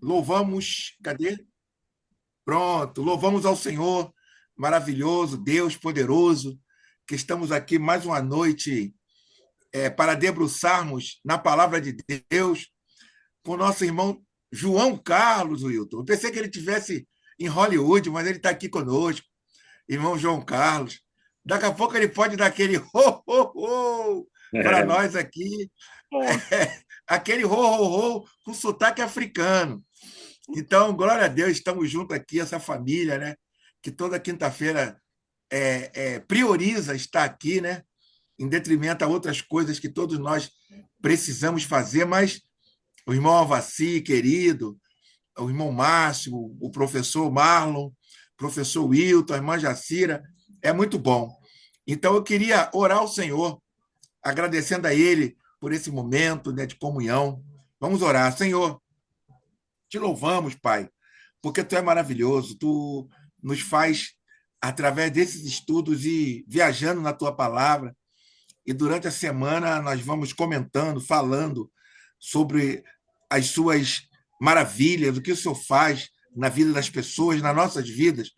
Louvamos, cadê? Pronto, louvamos ao Senhor, maravilhoso, Deus poderoso, que estamos aqui mais uma noite para debruçarmos na palavra de Deus com o nosso irmão João Carlos, Wilton. Eu pensei que ele estivesse em Hollywood, mas ele está aqui conosco, irmão João Carlos. Daqui a pouco ele pode dar aquele ho, ho, ho para É, nós aqui, aquele ho, ho, ho com sotaque africano. Então, glória a Deus, estamos juntos aqui, essa família, né? Que toda quinta-feira prioriza estar aqui, né? Em detrimento a outras coisas que todos nós precisamos fazer, mas o irmão Alvaci, querido, o irmão Márcio, o professor Marlon, o professor Wilton, a irmã Jacira, é muito bom. Então, eu queria orar ao Senhor, agradecendo a Ele por esse momento, né, de comunhão. Vamos orar. Senhor, te louvamos, Pai, porque tu é maravilhoso, tu nos faz, através desses estudos, e viajando na tua palavra, e durante a semana nós vamos comentando, falando sobre as suas maravilhas, o que o Senhor faz na vida das pessoas, nas nossas vidas,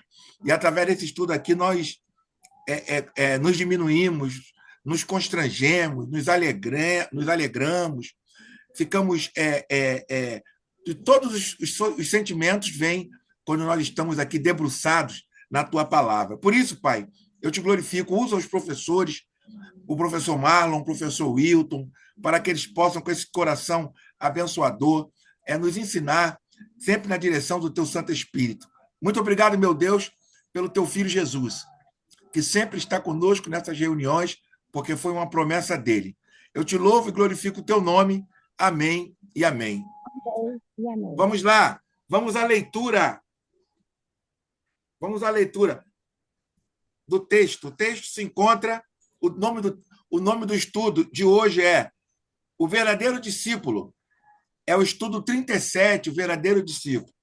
e através desse estudo aqui nós nos diminuímos, nos constrangemos, nos alegramos, ficamos de todos os sentimentos vêm quando nós estamos aqui debruçados na tua palavra. Por isso, Pai, eu te glorifico, usa os professores, o professor Marlon, o professor Wilton, para que eles possam, com esse coração abençoador, nos ensinar sempre na direção do teu Santo Espírito. Muito obrigado, meu Deus, pelo teu filho Jesus, que sempre está conosco nessas reuniões, porque foi uma promessa dele. Eu te louvo e glorifico o teu nome. Amém e amém. Amém e amém. Vamos lá, vamos à leitura. Vamos à leitura do texto. O texto se encontra, o nome do estudo de hoje é O Verdadeiro Discípulo. É o estudo 37, o verdadeiro discípulo.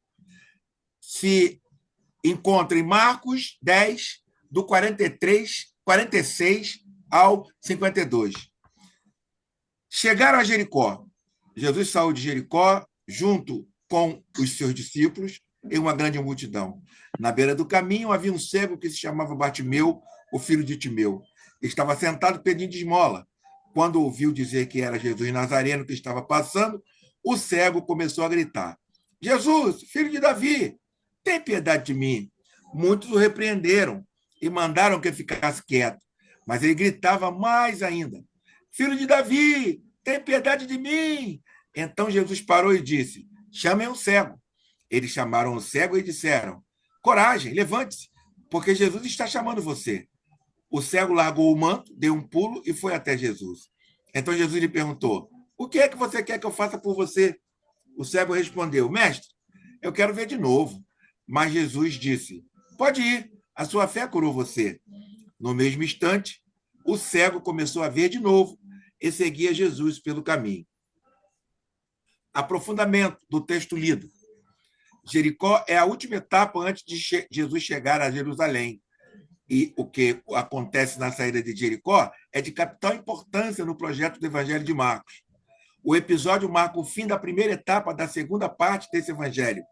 Se encontra em Marcos 10, do 46 ao 52. Chegaram a Jericó. Jesus saiu de Jericó junto com os seus discípulos e uma grande multidão. Na beira do caminho havia um cego que se chamava Bartimeu, o filho de Timeu. Estava sentado pedindo esmola. Quando ouviu dizer que era Jesus Nazareno que estava passando, o cego começou a gritar: Jesus, filho de Davi, tem piedade de mim. Muitos o repreenderam e mandaram que ficasse quieto. Mas ele gritava mais ainda: Filho de Davi, tem piedade de mim. Então Jesus parou e disse: Chamem o cego. Eles chamaram o cego e disseram: Coragem, levante-se, porque Jesus está chamando você. O cego largou o manto, deu um pulo e foi até Jesus. Então Jesus lhe perguntou: O que é que você quer que eu faça por você? O cego respondeu: Mestre, eu quero ver de novo. Mas Jesus disse: Pode ir, a sua fé curou você. No mesmo instante, o cego começou a ver de novo e seguia Jesus pelo caminho. Aprofundamento do texto lido. Jericó é a última etapa antes de Jesus chegar a Jerusalém. E o que acontece na saída de Jericó é de capital importância no projeto do Evangelho de Marcos. O episódio marca o fim da primeira etapa da segunda parte desse evangelho,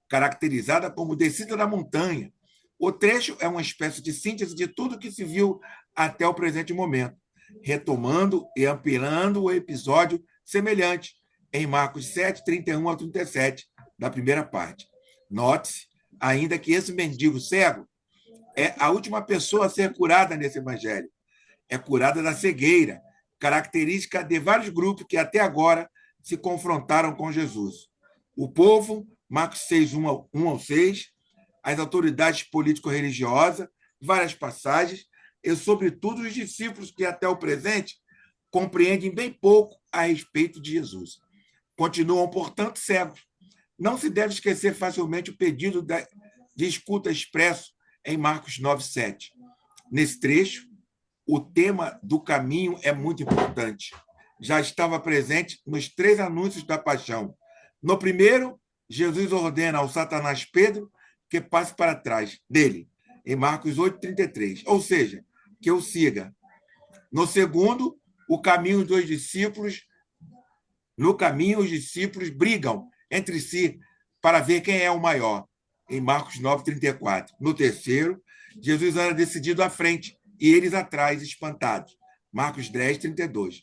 caracterizada como descida da montanha. O trecho é uma espécie de síntese de tudo que se viu até o presente momento, retomando e ampliando o episódio semelhante em Marcos 7, 31 a 37, da primeira parte. Note-se ainda que esse mendigo cego é a última pessoa a ser curada nesse evangelho. É curada da cegueira, característica de vários grupos que até agora se confrontaram com Jesus. O povo, Marcos 6, 1 ao 6, as autoridades político-religiosas, várias passagens, e, sobretudo, os discípulos que até o presente compreendem bem pouco a respeito de Jesus. Continuam, portanto, cegos. Não se deve esquecer facilmente o pedido de escuta expresso em Marcos 9, 7. Nesse trecho, o tema do caminho é muito importante. Já estava presente nos 3 anúncios da paixão. No primeiro, Jesus ordena ao Satanás Pedro que passe para trás dele, em Marcos 8, 33. Ou seja, que o siga. No segundo, no caminho, os discípulos brigam entre si para ver quem é o maior, em Marcos 9:34. No terceiro, Jesus era decidido à frente e eles atrás, espantados. Marcos 10:32.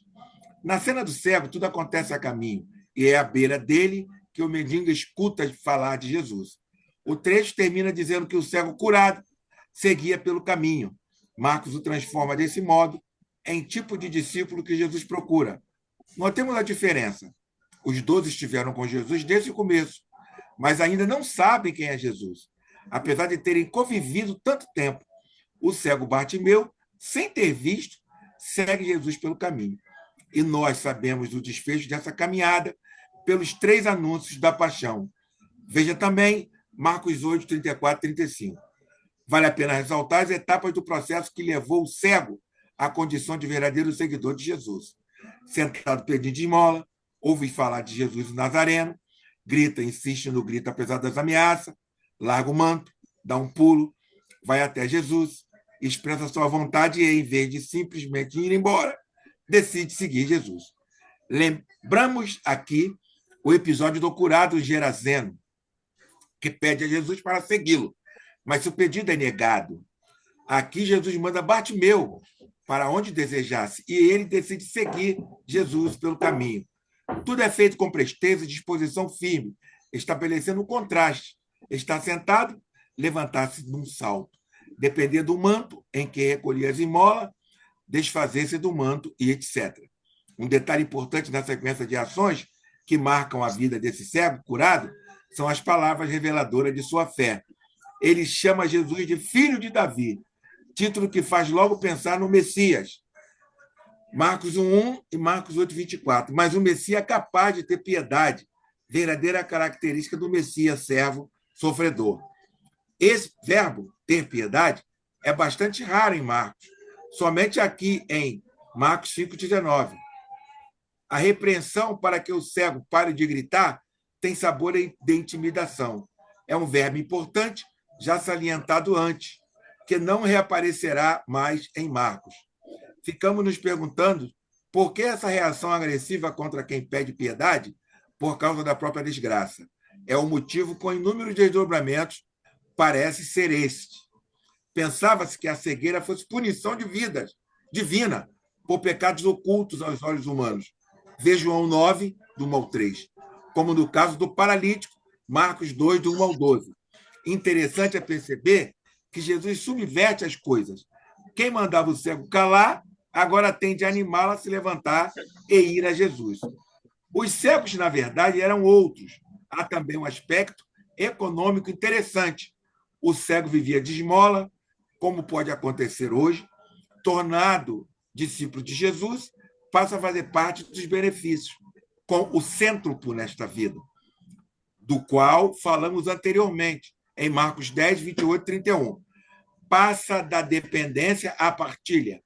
Na cena do cego, tudo acontece a caminho, e é à beira dele que o mendigo escuta falar de Jesus. O trecho termina dizendo que o cego curado seguia pelo caminho. Marcos o transforma desse modo em tipo de discípulo que Jesus procura. Notemos a diferença. Os 12 estiveram com Jesus desde o começo, mas ainda não sabem quem é Jesus. Apesar de terem convivido tanto tempo, o cego Bartimeu, sem ter visto, segue Jesus pelo caminho. E nós sabemos o desfecho dessa caminhada pelos 3 anúncios da paixão. Veja também Marcos 8, 34 e 35. Vale a pena ressaltar as etapas do processo que levou o cego à condição de verdadeiro seguidor de Jesus. Sentado pedindo esmola, ouve falar de Jesus o Nazareno, grita, insiste no grito apesar das ameaças, larga o manto, dá um pulo, vai até Jesus, expressa sua vontade e, em vez de simplesmente ir embora, decide seguir Jesus. Lembramos aqui o episódio do curado Gerazeno, que pede a Jesus para segui-lo, mas se o pedido é negado, aqui Jesus manda Bartimeu para onde desejasse e ele decide seguir Jesus pelo caminho. Tudo é feito com presteza e disposição firme, estabelecendo um contraste. Estar sentado, levantar-se num salto. Depender do manto em que recolhia as esmolas, desfazer-se do manto e etc. Um detalhe importante na sequência de ações que marcam a vida desse cego curado são as palavras reveladoras de sua fé. Ele chama Jesus de filho de Davi, título que faz logo pensar no Messias. Marcos 1:1 e Marcos 8:24. Mas o Messias é capaz de ter piedade, verdadeira característica do Messias, servo, sofredor. Esse verbo, ter piedade, é bastante raro em Marcos. Somente aqui em Marcos 5:19. A repreensão para que o cego pare de gritar tem sabor de intimidação. É um verbo importante, já salientado antes, que não reaparecerá mais em Marcos. Ficamos nos perguntando por que essa reação agressiva contra quem pede piedade? Por causa da própria desgraça. É um motivo com inúmeros desdobramentos, parece ser este. Pensava-se que a cegueira fosse punição de vidas divina por pecados ocultos aos olhos humanos. Vê João 9, do 1 ao 3. Como no caso do paralítico, Marcos 2, do 1 ao 12. Interessante é perceber que Jesus subverte as coisas. Quem mandava o cego calar, agora tem de animá-lo a se levantar e ir a Jesus. Os cegos, na verdade, eram outros. Há também um aspecto econômico interessante. O cego vivia de esmola, como pode acontecer hoje, tornado discípulo de Jesus, passa a fazer parte dos benefícios, com o cêntropo nesta vida, do qual falamos anteriormente, em Marcos 10, 28 e 31. Passa da dependência à partilha.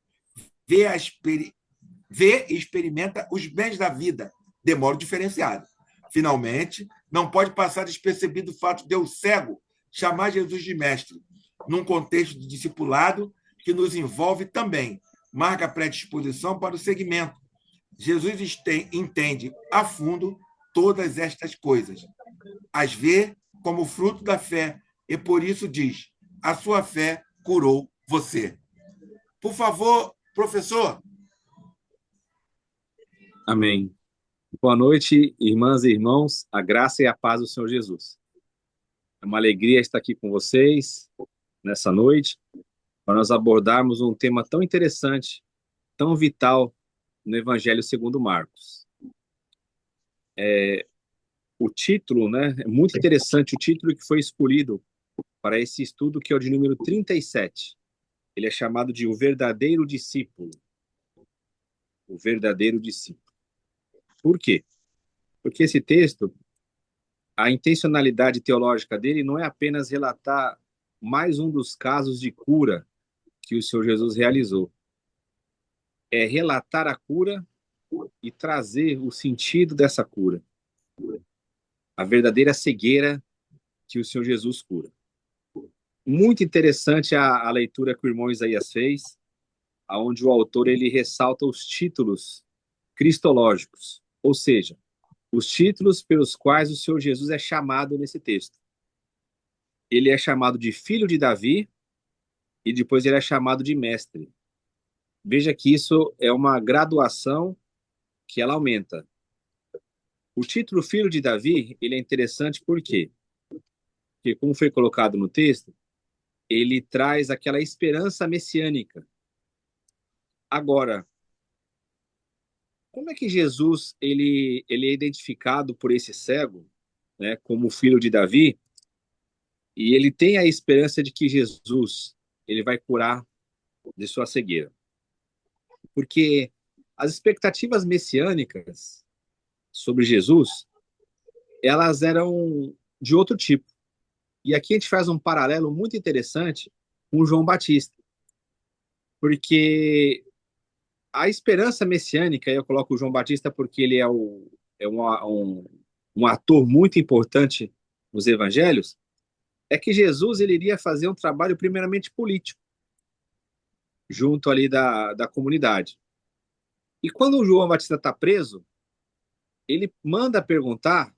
Vê e experimenta os bens da vida, de modo diferenciado. Finalmente, não pode passar despercebido o fato de o cego chamar Jesus de mestre, num contexto de discipulado que nos envolve também, marca a predisposição para o seguimento. Jesus entende a fundo todas estas coisas, as vê como fruto da fé, e por isso diz: a sua fé curou você. Por favor, professor. Amém. Boa noite, irmãs e irmãos, a graça e a paz do Senhor Jesus. É uma alegria estar aqui com vocês nessa noite, para nós abordarmos um tema tão interessante, tão vital no Evangelho segundo Marcos. O título, né, é muito interessante, o título que foi escolhido para esse estudo, que é o de número 37. Ele é chamado de O Verdadeiro Discípulo. O Verdadeiro Discípulo. Por quê? Porque esse texto, a intencionalidade teológica dele não é apenas relatar mais um dos casos de cura que o Senhor Jesus realizou. É relatar a cura e trazer o sentido dessa cura. A verdadeira cegueira que o Senhor Jesus cura. Muito interessante a leitura que o irmão Isaías fez, onde o autor ele ressalta os títulos cristológicos, ou seja, os títulos pelos quais o Senhor Jesus é chamado nesse texto. Ele é chamado de filho de Davi e depois ele é chamado de mestre. Veja que isso é uma graduação que ela aumenta. O título filho de Davi, ele é interessante por quê? Porque, como foi colocado no texto, ele traz aquela esperança messiânica. Agora, como é que Jesus ele é identificado por esse cego, né, como filho de Davi, e ele tem a esperança de que Jesus ele vai curar de sua cegueira? Porque as expectativas messiânicas sobre Jesus, elas eram de outro tipo. E aqui a gente faz um paralelo muito interessante com João Batista, porque a esperança messiânica, eu coloco o João Batista porque ele é um ator muito importante nos evangelhos, é que Jesus ele iria fazer um trabalho primeiramente político, junto ali da comunidade. E quando o João Batista está preso, ele manda perguntar,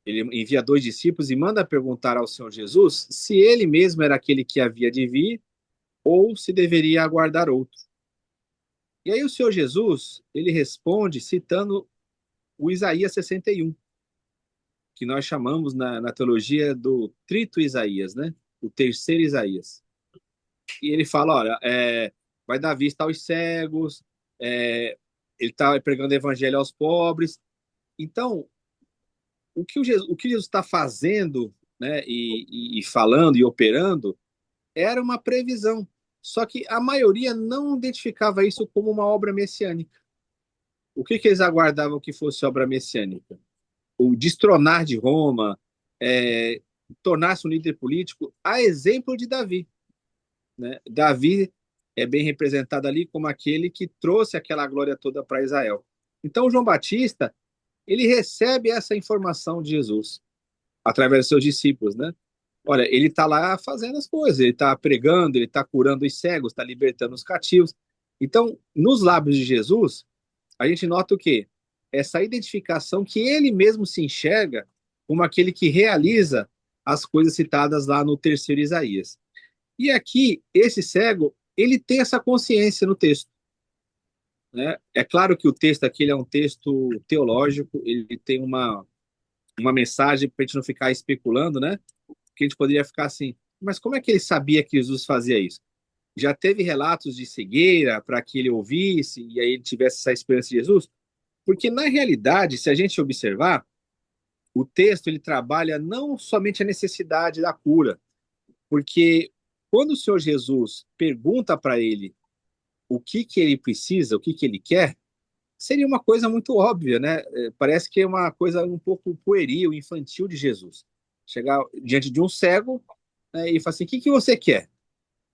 ele envia 2 discípulos e manda perguntar ao Senhor Jesus se ele mesmo era aquele que havia de vir ou se deveria aguardar outro. E aí o Senhor Jesus, ele responde citando o Isaías 61, que nós chamamos na teologia do trito Isaías, né? O terceiro Isaías. E ele fala, olha, vai dar vista aos cegos, ele está pregando o evangelho aos pobres. Então, o que Jesus está fazendo, né, e falando e operando era uma previsão. Só que a maioria não identificava isso como uma obra messiânica. O que eles aguardavam que fosse obra messiânica? O destronar de Roma, tornar-se um líder político, a exemplo de Davi. Né? Davi é bem representado ali como aquele que trouxe aquela glória toda para Israel. Então, João Batista, ele recebe essa informação de Jesus através dos seus discípulos, né? Olha, ele está lá fazendo as coisas, ele está pregando, ele está curando os cegos, está libertando os cativos. Então, nos lábios de Jesus, a gente nota o quê? Essa identificação que ele mesmo se enxerga como aquele que realiza as coisas citadas lá no terceiro Isaías. E aqui, esse cego, ele tem essa consciência no texto. Né? É claro que o texto aqui ele é um texto teológico, ele tem uma mensagem para a gente não ficar especulando, né? Que a gente poderia ficar assim, mas como é que ele sabia que Jesus fazia isso? Já teve relatos de cegueira para que ele ouvisse e aí ele tivesse essa experiência de Jesus? Porque, na realidade, se a gente observar, o texto ele trabalha não somente a necessidade da cura, porque quando o Senhor Jesus pergunta para ele o que ele precisa, o que ele quer, seria uma coisa muito óbvia, né? Parece que é uma coisa um pouco pueril, infantil de Jesus. Chegar diante de um cego, né, e falar assim, o que você quer?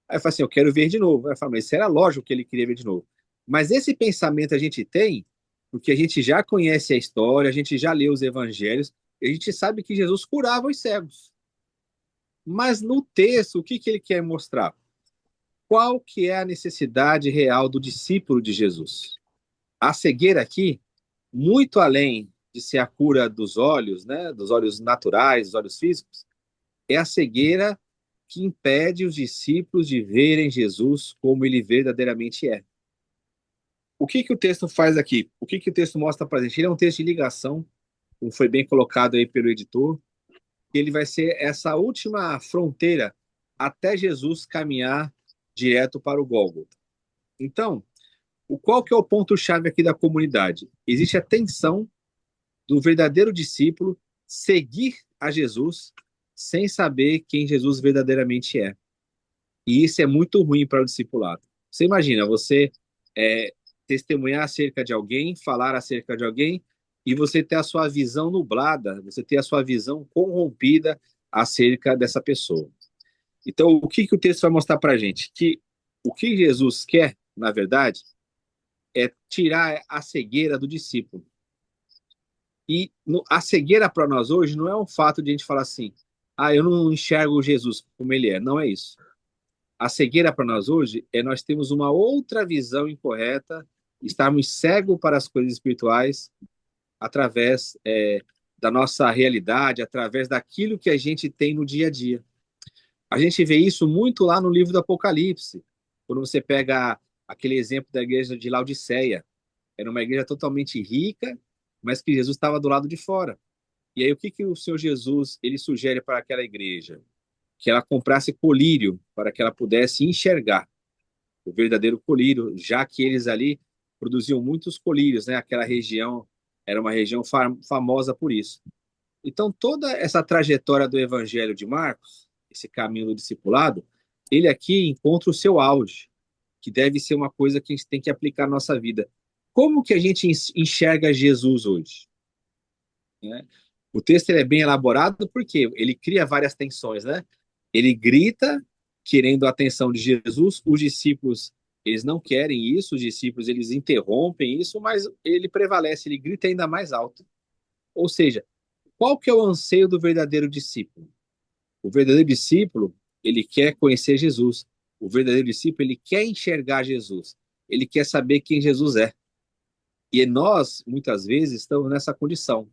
Aí fala assim, eu quero ver de novo. Aí fala, mas isso era lógico que ele queria ver de novo. Mas esse pensamento a gente tem porque a gente já conhece a história, a gente já leu os evangelhos, e a gente sabe que Jesus curava os cegos. Mas no texto, o que ele quer mostrar? Qual que é a necessidade real do discípulo de Jesus? A cegueira aqui, muito além de ser a cura dos olhos, né, dos olhos naturais, dos olhos físicos, é a cegueira que impede os discípulos de verem Jesus como ele verdadeiramente é. O que o texto faz aqui? O que o texto mostra para a gente? Ele é um texto de ligação, como foi bem colocado aí pelo editor, ele vai ser essa última fronteira até Jesus caminhar direto para o Gólgota. Então, qual que é o ponto-chave aqui da comunidade? Existe a tensão do verdadeiro discípulo seguir a Jesus sem saber quem Jesus verdadeiramente é. E isso é muito ruim para o discipulado. Você imagina, você testemunhar acerca de alguém, falar acerca de alguém, e você ter a sua visão nublada, você ter a sua visão corrompida acerca dessa pessoa. Então, o que o texto vai mostrar para a gente? Que o que Jesus quer, na verdade, é tirar a cegueira do discípulo. E a cegueira para nós hoje não é um fato de a gente falar assim, eu não enxergo Jesus como ele é. Não é isso. A cegueira para nós hoje é nós temos uma outra visão incorreta, estarmos cegos para as coisas espirituais através da nossa realidade, através daquilo que a gente tem no dia a dia. A gente vê isso muito lá no livro do Apocalipse, quando você pega aquele exemplo da igreja de Laodiceia. Era uma igreja totalmente rica, mas que Jesus estava do lado de fora. E aí o que que o Senhor Jesus ele sugere para aquela igreja? Que ela comprasse colírio para que ela pudesse enxergar o verdadeiro colírio, já que eles ali produziam muitos colírios, né? Aquela região era uma região famosa por isso. Então, toda essa trajetória do Evangelho de Marcos, esse caminho do discipulado, ele aqui encontra o seu auge, que deve ser uma coisa que a gente tem que aplicar na nossa vida. Como que a gente enxerga Jesus hoje? Né? O texto ele é bem elaborado porque ele cria várias tensões, né? Ele grita querendo a atenção de Jesus, os discípulos eles não querem isso, os discípulos eles interrompem isso, mas ele prevalece, ele grita ainda mais alto. Ou seja, qual que é o anseio do verdadeiro discípulo? O verdadeiro discípulo, ele quer conhecer Jesus. O verdadeiro discípulo, ele quer enxergar Jesus. Ele quer saber quem Jesus é. E nós, muitas vezes, estamos nessa condição,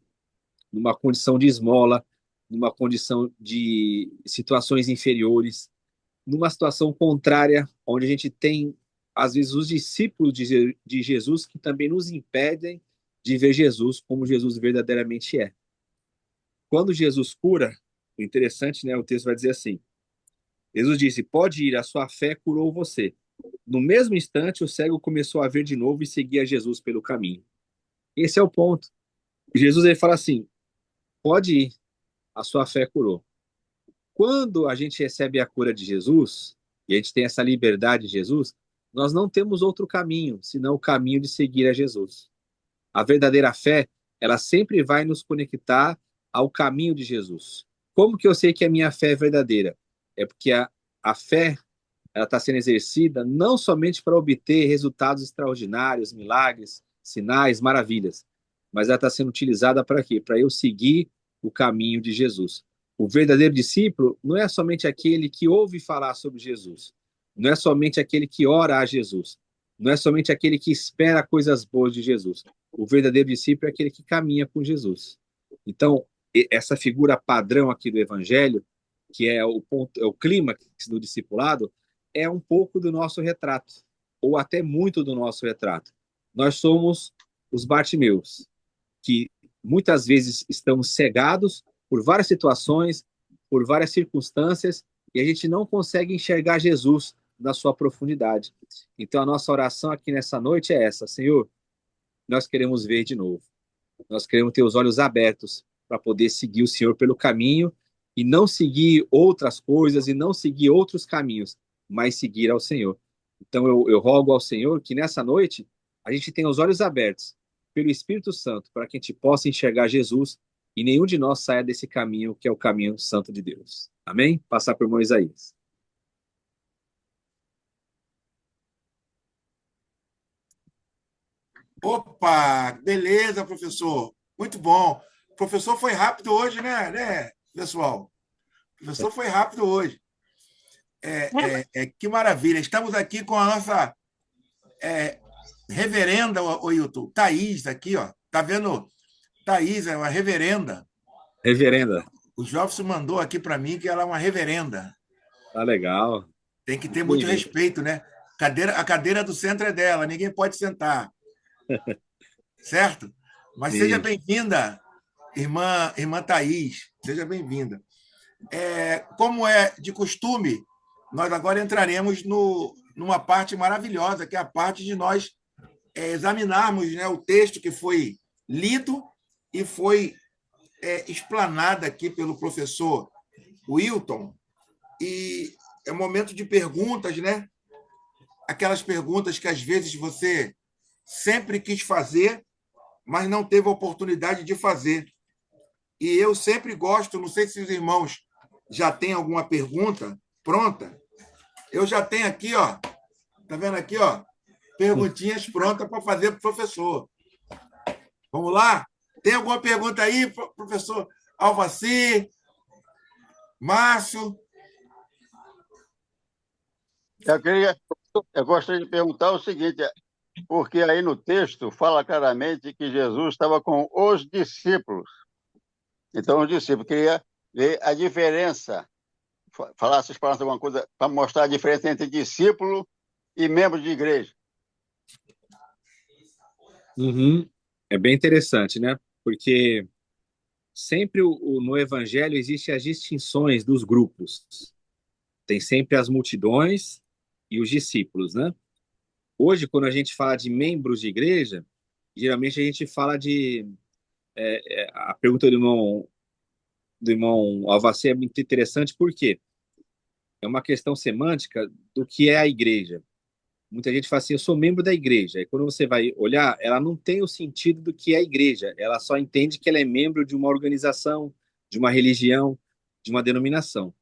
numa condição de esmola, numa condição de situações inferiores, numa situação contrária, onde a gente tem, às vezes, os discípulos de Jesus que também nos impedem de ver Jesus como Jesus verdadeiramente é. Quando Jesus cura, o interessante, né, o texto vai dizer assim, Jesus disse, pode ir, a sua fé curou você. No mesmo instante, o cego começou a ver de novo e seguia Jesus pelo caminho. Esse é o ponto. Jesus ele fala assim, pode ir, a sua fé curou. Quando a gente recebe a cura de Jesus, e a gente tem essa liberdade de Jesus, nós não temos outro caminho, senão o caminho de seguir a Jesus. A verdadeira fé, ela sempre vai nos conectar ao caminho de Jesus. Como que eu sei que a minha fé é verdadeira? É porque a fé, ela está sendo exercida não somente para obter resultados extraordinários, milagres, sinais, maravilhas, mas ela está sendo utilizada para quê? Para eu seguir o caminho de Jesus. O verdadeiro discípulo não é somente aquele que ouve falar sobre Jesus, não é somente aquele que ora a Jesus, não é somente aquele que espera coisas boas de Jesus. O verdadeiro discípulo é aquele que caminha com Jesus. Então, essa figura padrão aqui do Evangelho, que é o ponto, é o clímax do discipulado, é um pouco do nosso retrato, ou até muito do nosso retrato. Nós somos os Bartimeus, que muitas vezes estamos cegados por várias situações, por várias circunstâncias, e a gente não consegue enxergar Jesus na sua profundidade. Então, a nossa oração aqui nessa noite é essa: Senhor, nós queremos ver de novo. Nós queremos ter os olhos abertos para poder seguir o Senhor pelo caminho e não seguir outras coisas e não seguir outros caminhos, mas seguir ao Senhor. Então eu rogo ao Senhor que nessa noite a gente tenha os olhos abertos pelo Espírito Santo para que a gente possa enxergar Jesus e nenhum de nós saia desse caminho que é o caminho santo de Deus. Amém? Passar por Moisés. Opa, beleza, professor. Muito bom. O professor foi rápido hoje, né, pessoal? O professor foi rápido hoje. Que maravilha. Estamos aqui com a nossa reverenda, o YouTube, Thaís, aqui, ó. Tá vendo? Thaís é uma reverenda. Reverenda. O Jobson mandou aqui para mim que ela é uma reverenda. Tá legal. Tem que ter muito Bem-vindo. respeito, né? A cadeira do centro é dela, ninguém pode sentar, certo? Mas seja Sim. bem-vinda, irmã Thaís, seja bem-vinda. Como é de costume, nós agora entraremos numa parte maravilhosa, que é a parte de nós examinarmos, né, o texto que foi lido e foi explanado aqui pelo professor Wilton. E é um momento de perguntas, né? Aquelas perguntas que às vezes você sempre quis fazer, mas não teve a oportunidade de fazer. E eu sempre gosto, não sei se os irmãos já têm alguma pergunta pronta. Eu já tenho aqui, ó. Tá vendo aqui, ó? Perguntinhas prontas para fazer para o professor. Vamos lá? Tem alguma pergunta aí, professor Alvaci, Márcio? Eu gostaria de perguntar o seguinte: porque aí no texto fala claramente que Jesus estava com os discípulos. Então, os discípulos queria ver a diferença, falasse para nós alguma coisa para mostrar a diferença entre discípulo e membro de igreja. Uhum. É bem interessante, né? Porque sempre no Evangelho existem as distinções dos grupos. Tem sempre as multidões e os discípulos, né? Hoje, quando a gente fala de membros de igreja, geralmente a gente fala de. A pergunta do irmão Alvacê é muito interessante, porque é uma questão semântica do que é a igreja. Muita gente fala assim, eu sou membro da igreja. E quando você vai olhar, ela não tem o sentido do que é a igreja. Ela só entende que ela é membro de uma organização, de uma religião, de uma denominação.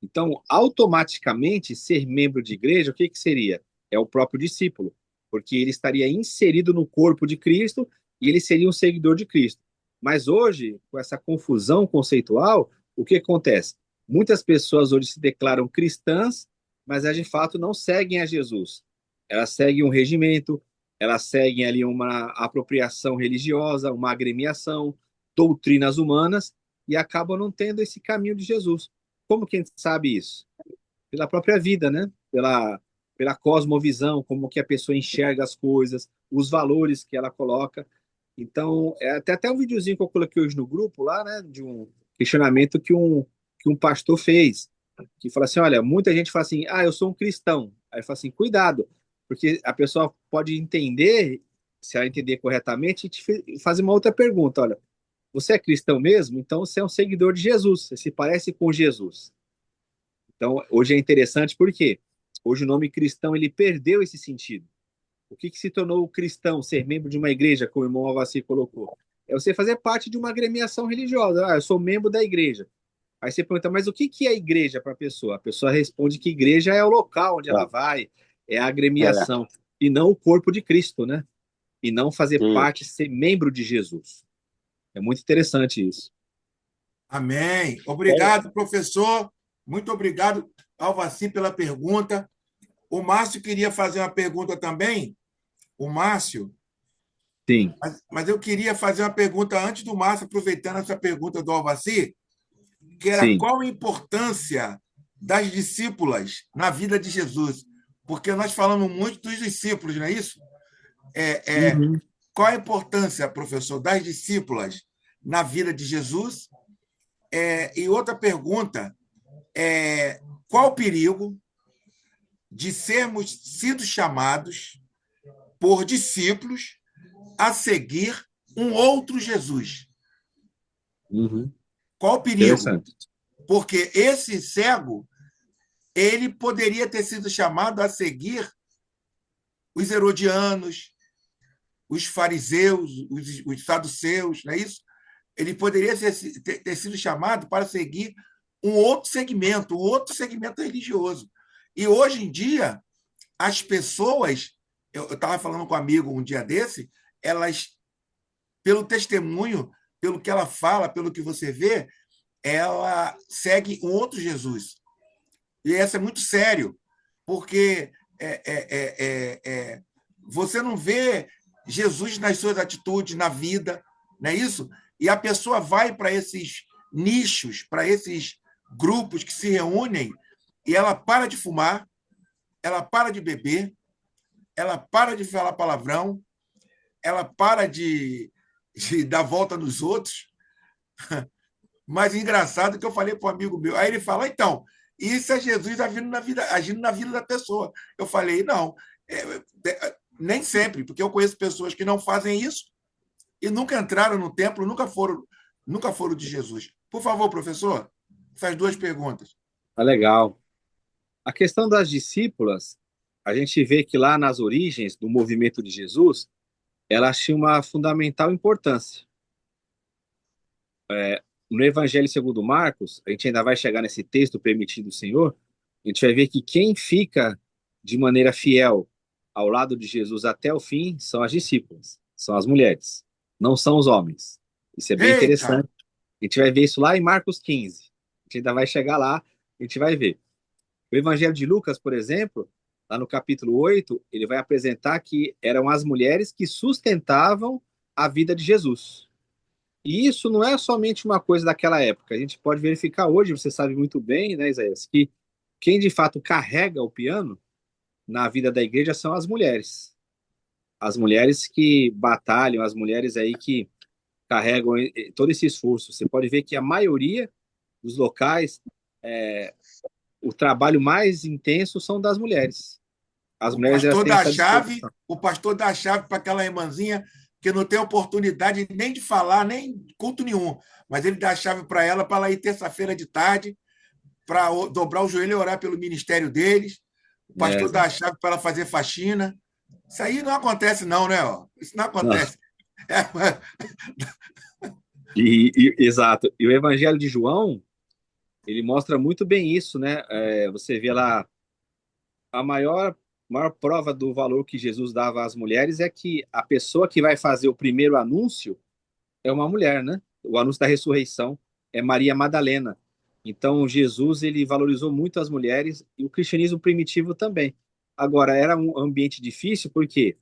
Então, automaticamente, ser membro de igreja, o que que seria? É o próprio discípulo, porque ele estaria inserido no corpo de Cristo e ele seria um seguidor de Cristo. Mas hoje, com essa confusão conceitual, o que acontece? Muitas pessoas hoje se declaram cristãs, mas elas de fato não seguem a Jesus. Elas seguem um regimento, elas seguem ali uma apropriação religiosa, uma agremiação, doutrinas humanas, e acabam não tendo esse caminho de Jesus. Como que a gente sabe isso? Pela própria vida, né? Pela cosmovisão, como que a pessoa enxerga as coisas, os valores que ela coloca. Então, tem até um videozinho que eu coloquei hoje no grupo lá, né? De um questionamento que um pastor fez, que fala assim, olha, muita gente fala assim, eu sou um cristão. Aí fala assim, cuidado, porque a pessoa pode entender, se ela entender corretamente, e fazer uma outra pergunta, olha, você é cristão mesmo? Então você é um seguidor de Jesus, você se parece com Jesus. Então, hoje é interessante porque hoje o nome cristão ele perdeu esse sentido. O que se tornou o cristão, ser membro de uma igreja, como o irmão Alvaci colocou? É você fazer parte de uma agremiação religiosa. Eu sou membro da igreja. Aí você pergunta, mas o que é a igreja para a pessoa? A pessoa responde que igreja é o local onde ela vai, é a É, agremiação, e não o corpo de Cristo, né? E não fazer isso. parte, ser membro de Jesus. É muito interessante isso. Amém. Obrigado, professor. Muito obrigado, Alvaci, pela pergunta. O Márcio queria fazer uma pergunta também. O Márcio, Sim. mas eu queria fazer uma pergunta antes do Márcio, aproveitando essa pergunta do Alvaci, que era Sim. qual a importância das discípulas na vida de Jesus? Porque nós falamos muito dos discípulos, não é isso? Uhum. Qual a importância, professor, das discípulas na vida de Jesus? E outra pergunta qual o perigo de sermos sido chamados por discípulos a seguir um outro Jesus? Uhum. Qual o perigo? Interessante. Porque esse cego, ele poderia ter sido chamado a seguir os herodianos, os fariseus, os saduceus, não é isso? Ele poderia ter sido chamado para seguir um outro segmento religioso. E hoje em dia, as pessoas, eu estava falando com um amigo um dia desse, elas, pelo testemunho, pelo que ela fala, pelo que você vê, ela segue um outro Jesus. E isso é muito sério, porque você não vê Jesus nas suas atitudes, na vida, não é isso? E a pessoa vai para esses nichos, para esses grupos que se reúnem, e ela para de fumar, ela para de beber, ela para de falar palavrão, ela para de dar volta nos outros. Mas engraçado que eu falei para um amigo meu, aí ele fala, então, isso é Jesus agindo na vida da pessoa. Eu falei, não, nem sempre, porque eu conheço pessoas que não fazem isso e nunca entraram no templo, nunca foram de Jesus. Por favor, professor, faz duas perguntas. Legal. A questão das discípulas, a gente vê que lá nas origens do movimento de Jesus, elas tinham uma fundamental importância. No Evangelho segundo Marcos, a gente ainda vai chegar nesse texto permitido do Senhor, a gente vai ver que quem fica de maneira fiel ao lado de Jesus até o fim são as discípulas, são as mulheres, não são os homens. Isso é bem Eita! interessante. A gente vai ver isso lá em Marcos 15. A gente ainda vai chegar lá, a gente vai ver. O Evangelho de Lucas, por exemplo, lá no capítulo 8, ele vai apresentar que eram as mulheres que sustentavam a vida de Jesus. E isso não é somente uma coisa daquela época. A gente pode verificar hoje, você sabe muito bem, né, Isaías, que quem de fato carrega o piano na vida da igreja são as mulheres. As mulheres que batalham, as mulheres aí que carregam todo esse esforço. Você pode ver que a maioria dos locais, o trabalho mais intenso são das mulheres. As mulheres elas têm essa disposição. O pastor dá a chave para aquela irmãzinha que não tem oportunidade nem de falar, nem culto nenhum, mas ele dá a chave para ela ir terça-feira de tarde, para dobrar o joelho e orar pelo ministério deles. O pastor dá a chave para ela fazer faxina. Isso aí não acontece, não, né? Isso não acontece. Exato. E o Evangelho de João, ele mostra muito bem isso, né? Você vê lá a maior prova do valor que Jesus dava às mulheres é que a pessoa que vai fazer o primeiro anúncio é uma mulher, né? O anúncio da ressurreição é Maria Madalena. Então, Jesus, ele valorizou muito as mulheres e o cristianismo primitivo também. Agora, era um ambiente difícil porque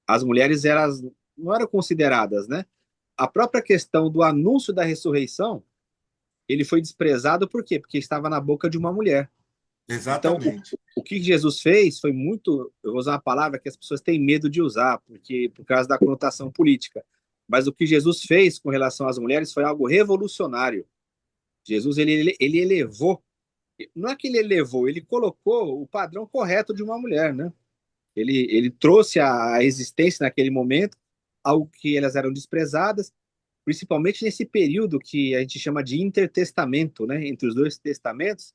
as mulheres elas não eram consideradas, né? A própria questão do anúncio da ressurreição, ele foi desprezado por quê? Porque estava na boca de uma mulher. Exatamente. Então, o que Jesus fez foi muito, eu vou usar uma palavra que as pessoas têm medo de usar, por causa da conotação política. Mas o que Jesus fez com relação às mulheres foi algo revolucionário. Jesus, ele elevou, não é que ele elevou, ele colocou o padrão correto de uma mulher, né? Ele trouxe à existência naquele momento algo que elas eram desprezadas, principalmente nesse período que a gente chama de intertestamento, né? Entre os dois testamentos,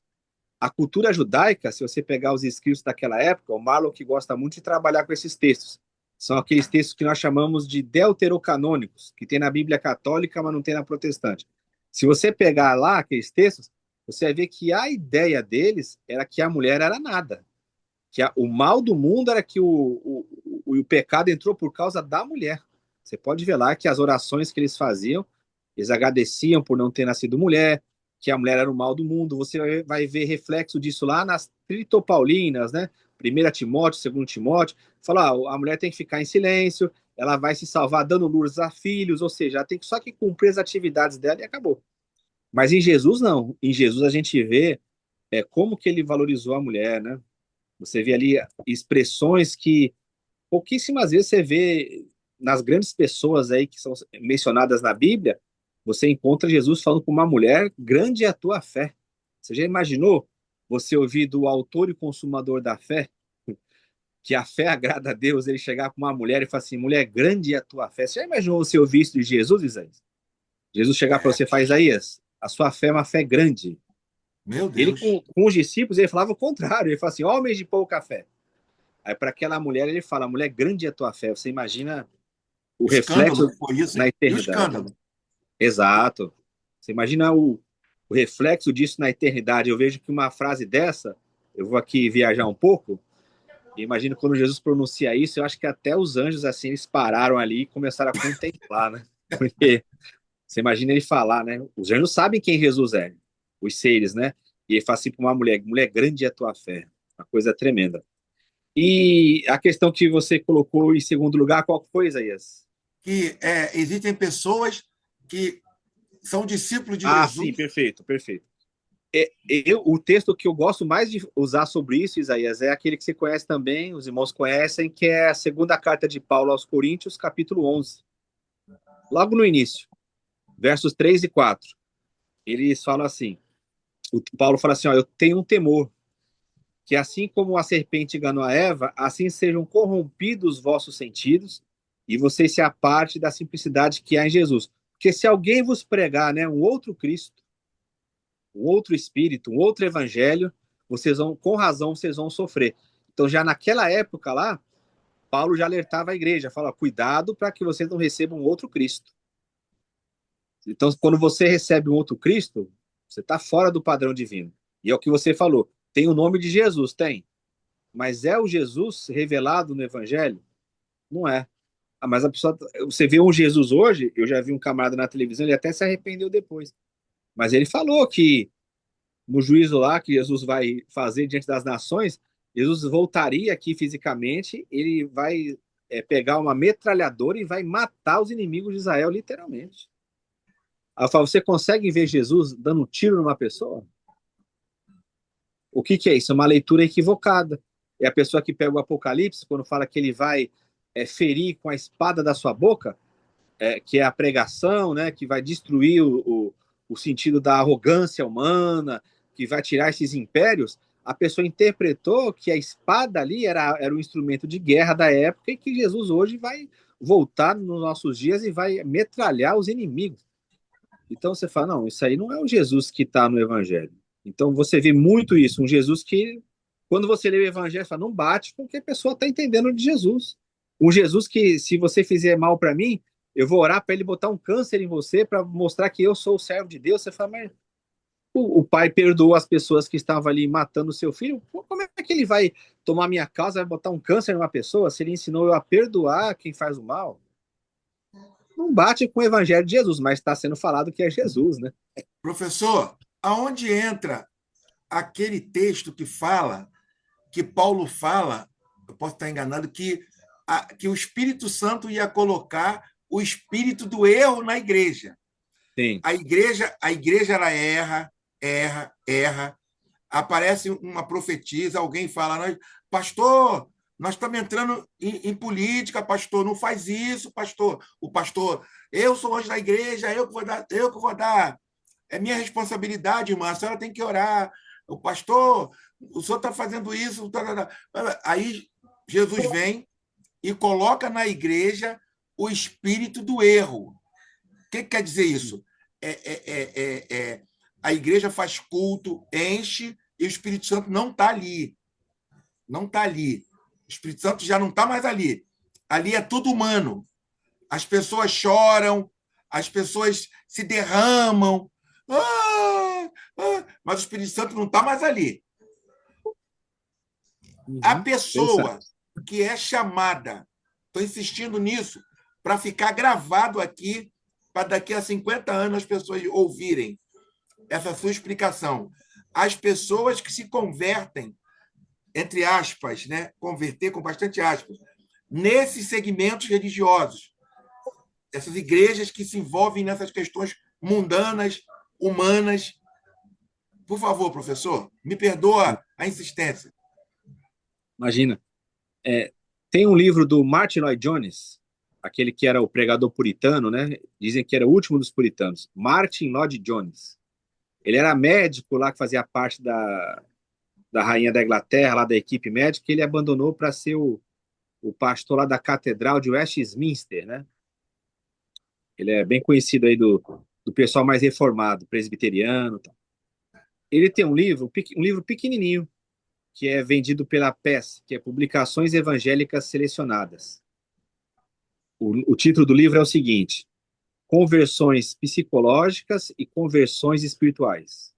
a cultura judaica, se você pegar os escritos daquela época, o Marlon que gosta muito de trabalhar com esses textos, são aqueles textos que nós chamamos de deuterocanônicos, que tem na Bíblia católica, mas não tem na protestante. Se você pegar lá aqueles textos, você vai ver que a ideia deles era que a mulher era nada, que o mal do mundo era que o pecado entrou por causa da mulher. Você pode ver lá que as orações que eles faziam, eles agradeciam por não ter nascido mulher, que a mulher era o mal do mundo. Você vai ver reflexo disso lá nas Tritopaulinas, né? 1 Timóteo, 2 Timóteo, fala, a mulher tem que ficar em silêncio, ela vai se salvar dando luz a filhos, ou seja, ela tem só que cumprir as atividades dela e acabou. Mas em Jesus, não. Em Jesus a gente vê como que ele valorizou a mulher, né? Você vê ali expressões que pouquíssimas vezes você vê nas grandes pessoas aí que são mencionadas na Bíblia, você encontra Jesus falando com uma mulher, grande é a tua fé. Você já imaginou você ouvir do autor e consumador da fé, que a fé agrada a Deus, ele chegar com uma mulher e falar assim, mulher, grande é a tua fé. Você já imaginou você ouvir isso de Jesus, Isaías? Jesus chegar para você e falar, Isaías, a sua fé é uma fé grande. Meu Deus. Ele com os discípulos, ele falava o contrário, ele fala assim, homens de pouca fé. Aí para aquela mulher ele fala, mulher, grande é a tua fé. Você imagina o reflexo isso, na eternidade. E o escândalo. Exato. Você imagina o reflexo disso na eternidade. Eu vejo que uma frase dessa, eu vou aqui viajar um pouco, e imagino quando Jesus pronuncia isso, eu acho que até os anjos assim, eles pararam ali e começaram a contemplar, né? Porque você imagina ele falar, né? Os anjos sabem quem Jesus é, os seres, né? E ele fala assim para uma mulher, mulher, grande é a tua fé. Uma coisa tremenda. E a questão que você colocou em segundo lugar, qual foi, Isaías? Que existem pessoas que são discípulos de Jesus. Sim, perfeito. O texto que eu gosto mais de usar sobre isso, Isaías, é aquele que você conhece também, os irmãos conhecem, que é a segunda carta de Paulo aos Coríntios, capítulo 11. Logo no início, versos 3 e 4. Eles falam assim, o Paulo fala assim, eu tenho um temor, que assim como a serpente enganou a Eva, assim sejam corrompidos os vossos sentidos e vocês se apartem da simplicidade que há em Jesus. Porque se alguém vos pregar, né, um outro Cristo, um outro Espírito, um outro Evangelho, com razão, vocês vão sofrer. Então, já naquela época lá, Paulo já alertava a igreja, fala, cuidado para que vocês não recebam um outro Cristo. Então, quando você recebe um outro Cristo, você está fora do padrão divino. E é o que você falou, tem o nome de Jesus, tem. Mas é o Jesus revelado no Evangelho? Não é. Mas a pessoa, você vê um Jesus hoje, eu já vi um camarada na televisão, ele até se arrependeu depois. Mas ele falou que no juízo lá que Jesus vai fazer diante das nações, Jesus voltaria aqui fisicamente, ele vai pegar uma metralhadora e vai matar os inimigos de Israel, literalmente. Aí eu falo, você consegue ver Jesus dando um tiro numa pessoa? O que que é isso? É uma leitura equivocada. É a pessoa que pega o Apocalipse, quando fala que ele vai ferir com a espada da sua boca, que é a pregação, né, que vai destruir o sentido da arrogância humana, que vai tirar esses impérios. A pessoa interpretou que a espada ali era um instrumento de guerra da época e que Jesus hoje vai voltar nos nossos dias e vai metralhar os inimigos. Então você fala, não, isso aí não é o Jesus que está no Evangelho. Então você vê muito isso, um Jesus que, quando você lê o Evangelho, fala, não bate com o que a pessoa está entendendo de Jesus. Um Jesus que, se você fizer mal para mim, eu vou orar para ele botar um câncer em você para mostrar que eu sou o servo de Deus. Você fala, mas o pai perdoou as pessoas que estavam ali matando o seu filho. Como é que ele vai tomar minha causa, vai botar um câncer numa pessoa se ele ensinou eu a perdoar quem faz o mal? Não bate com o Evangelho de Jesus, mas está sendo falado que é Jesus, né? Professor, aonde entra aquele texto que fala, que Paulo fala, eu posso estar enganado, que o Espírito Santo ia colocar o espírito do erro na igreja. Sim. A igreja ela erra. Aparece uma profetisa, alguém fala, pastor, nós estamos entrando em política, pastor, não faz isso, pastor. O pastor, eu sou anjo da igreja, eu que vou dar. É minha responsabilidade, irmã, a senhora tem que orar. O pastor, o senhor está fazendo isso. Aí Jesus vem e coloca na igreja o espírito do erro. O que quer dizer isso? A igreja faz culto, enche, e o Espírito Santo não está ali. Não está ali. O Espírito Santo já não está mais ali. Ali é tudo humano. As pessoas choram, as pessoas se derramam. Mas o Espírito Santo não está mais ali. A pessoa que é chamada, estou insistindo nisso, para ficar gravado aqui, para daqui a 50 anos as pessoas ouvirem essa sua explicação. As pessoas que se convertem, entre aspas, né? Converter com bastante aspas, nesses segmentos religiosos, essas igrejas que se envolvem nessas questões mundanas, humanas. Por favor, professor, me perdoa a insistência. Imagina. Tem um livro do Martin Lloyd Jones, aquele que era o pregador puritano, né? Dizem que era o último dos puritanos. Martin Lloyd Jones. Ele era médico lá, que fazia parte da rainha da Inglaterra, lá da equipe médica, e ele abandonou para ser o pastor lá da Catedral de Westminster, né? Ele é bem conhecido aí do pessoal mais reformado, presbiteriano. Tal. Ele tem um livro pequenininho, que é vendido pela PES, que é Publicações Evangélicas Selecionadas. O título do livro é o seguinte: Conversões Psicológicas e Conversões Espirituais.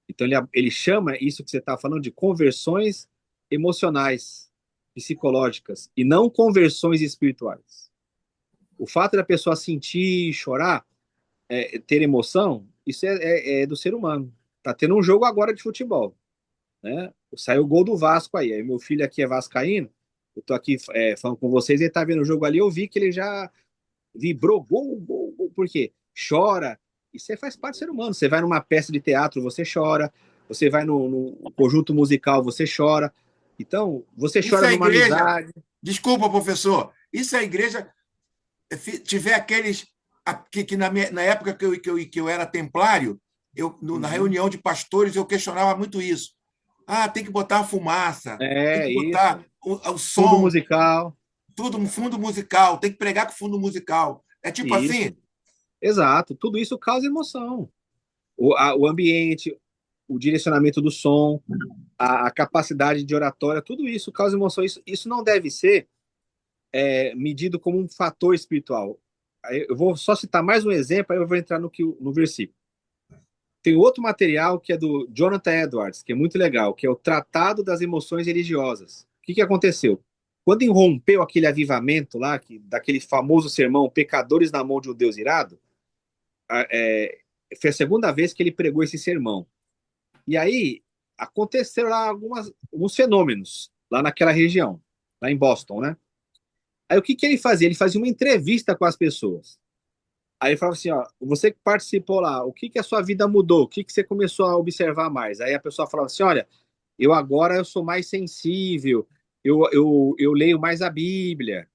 Então ele chama isso que você está falando de conversões emocionais, psicológicas, e não conversões espirituais. O fato da pessoa sentir, chorar, ter emoção, isso é do ser humano. Tá tendo um jogo agora de futebol, né? Saiu o gol do Vasco aí meu filho aqui é vascaíno, eu tô aqui falando com vocês, ele tá vendo o jogo ali, eu vi que ele já vibrou, gol, por quê? Chora, isso faz parte do ser humano. Você vai numa peça de teatro, você chora, você vai no conjunto musical, você chora, então você chora numa amizade. Desculpa, professor, isso é a igreja tiver aqueles que na época que eu era templário, na reunião de pastores eu questionava muito isso. Tem que botar a fumaça, tem que botar o som. Fundo musical. Tudo um fundo musical, tem que pregar com fundo musical. É tipo isso. assim? Exato, tudo isso causa emoção. O ambiente, o direcionamento do som, a capacidade de oratória, tudo isso causa emoção. Isso não deve ser medido como um fator espiritual. Eu vou só citar mais um exemplo, aí eu vou entrar no versículo. Tem outro material que é do Jonathan Edwards, que é muito legal, que é o Tratado das Emoções Religiosas. O que aconteceu? Quando irrompeu aquele avivamento lá, daquele famoso sermão, Pecadores na mão de um Deus irado, foi a segunda vez que ele pregou esse sermão. E aí, aconteceram lá alguns fenômenos, lá naquela região, lá em Boston, né? Aí o que ele fazia? Ele fazia uma entrevista com as pessoas. Aí ele falava assim, ó, você que participou lá, o que a sua vida mudou? O que você começou a observar mais? Aí a pessoa falava assim, olha, eu sou mais sensível, eu leio mais a Bíblia,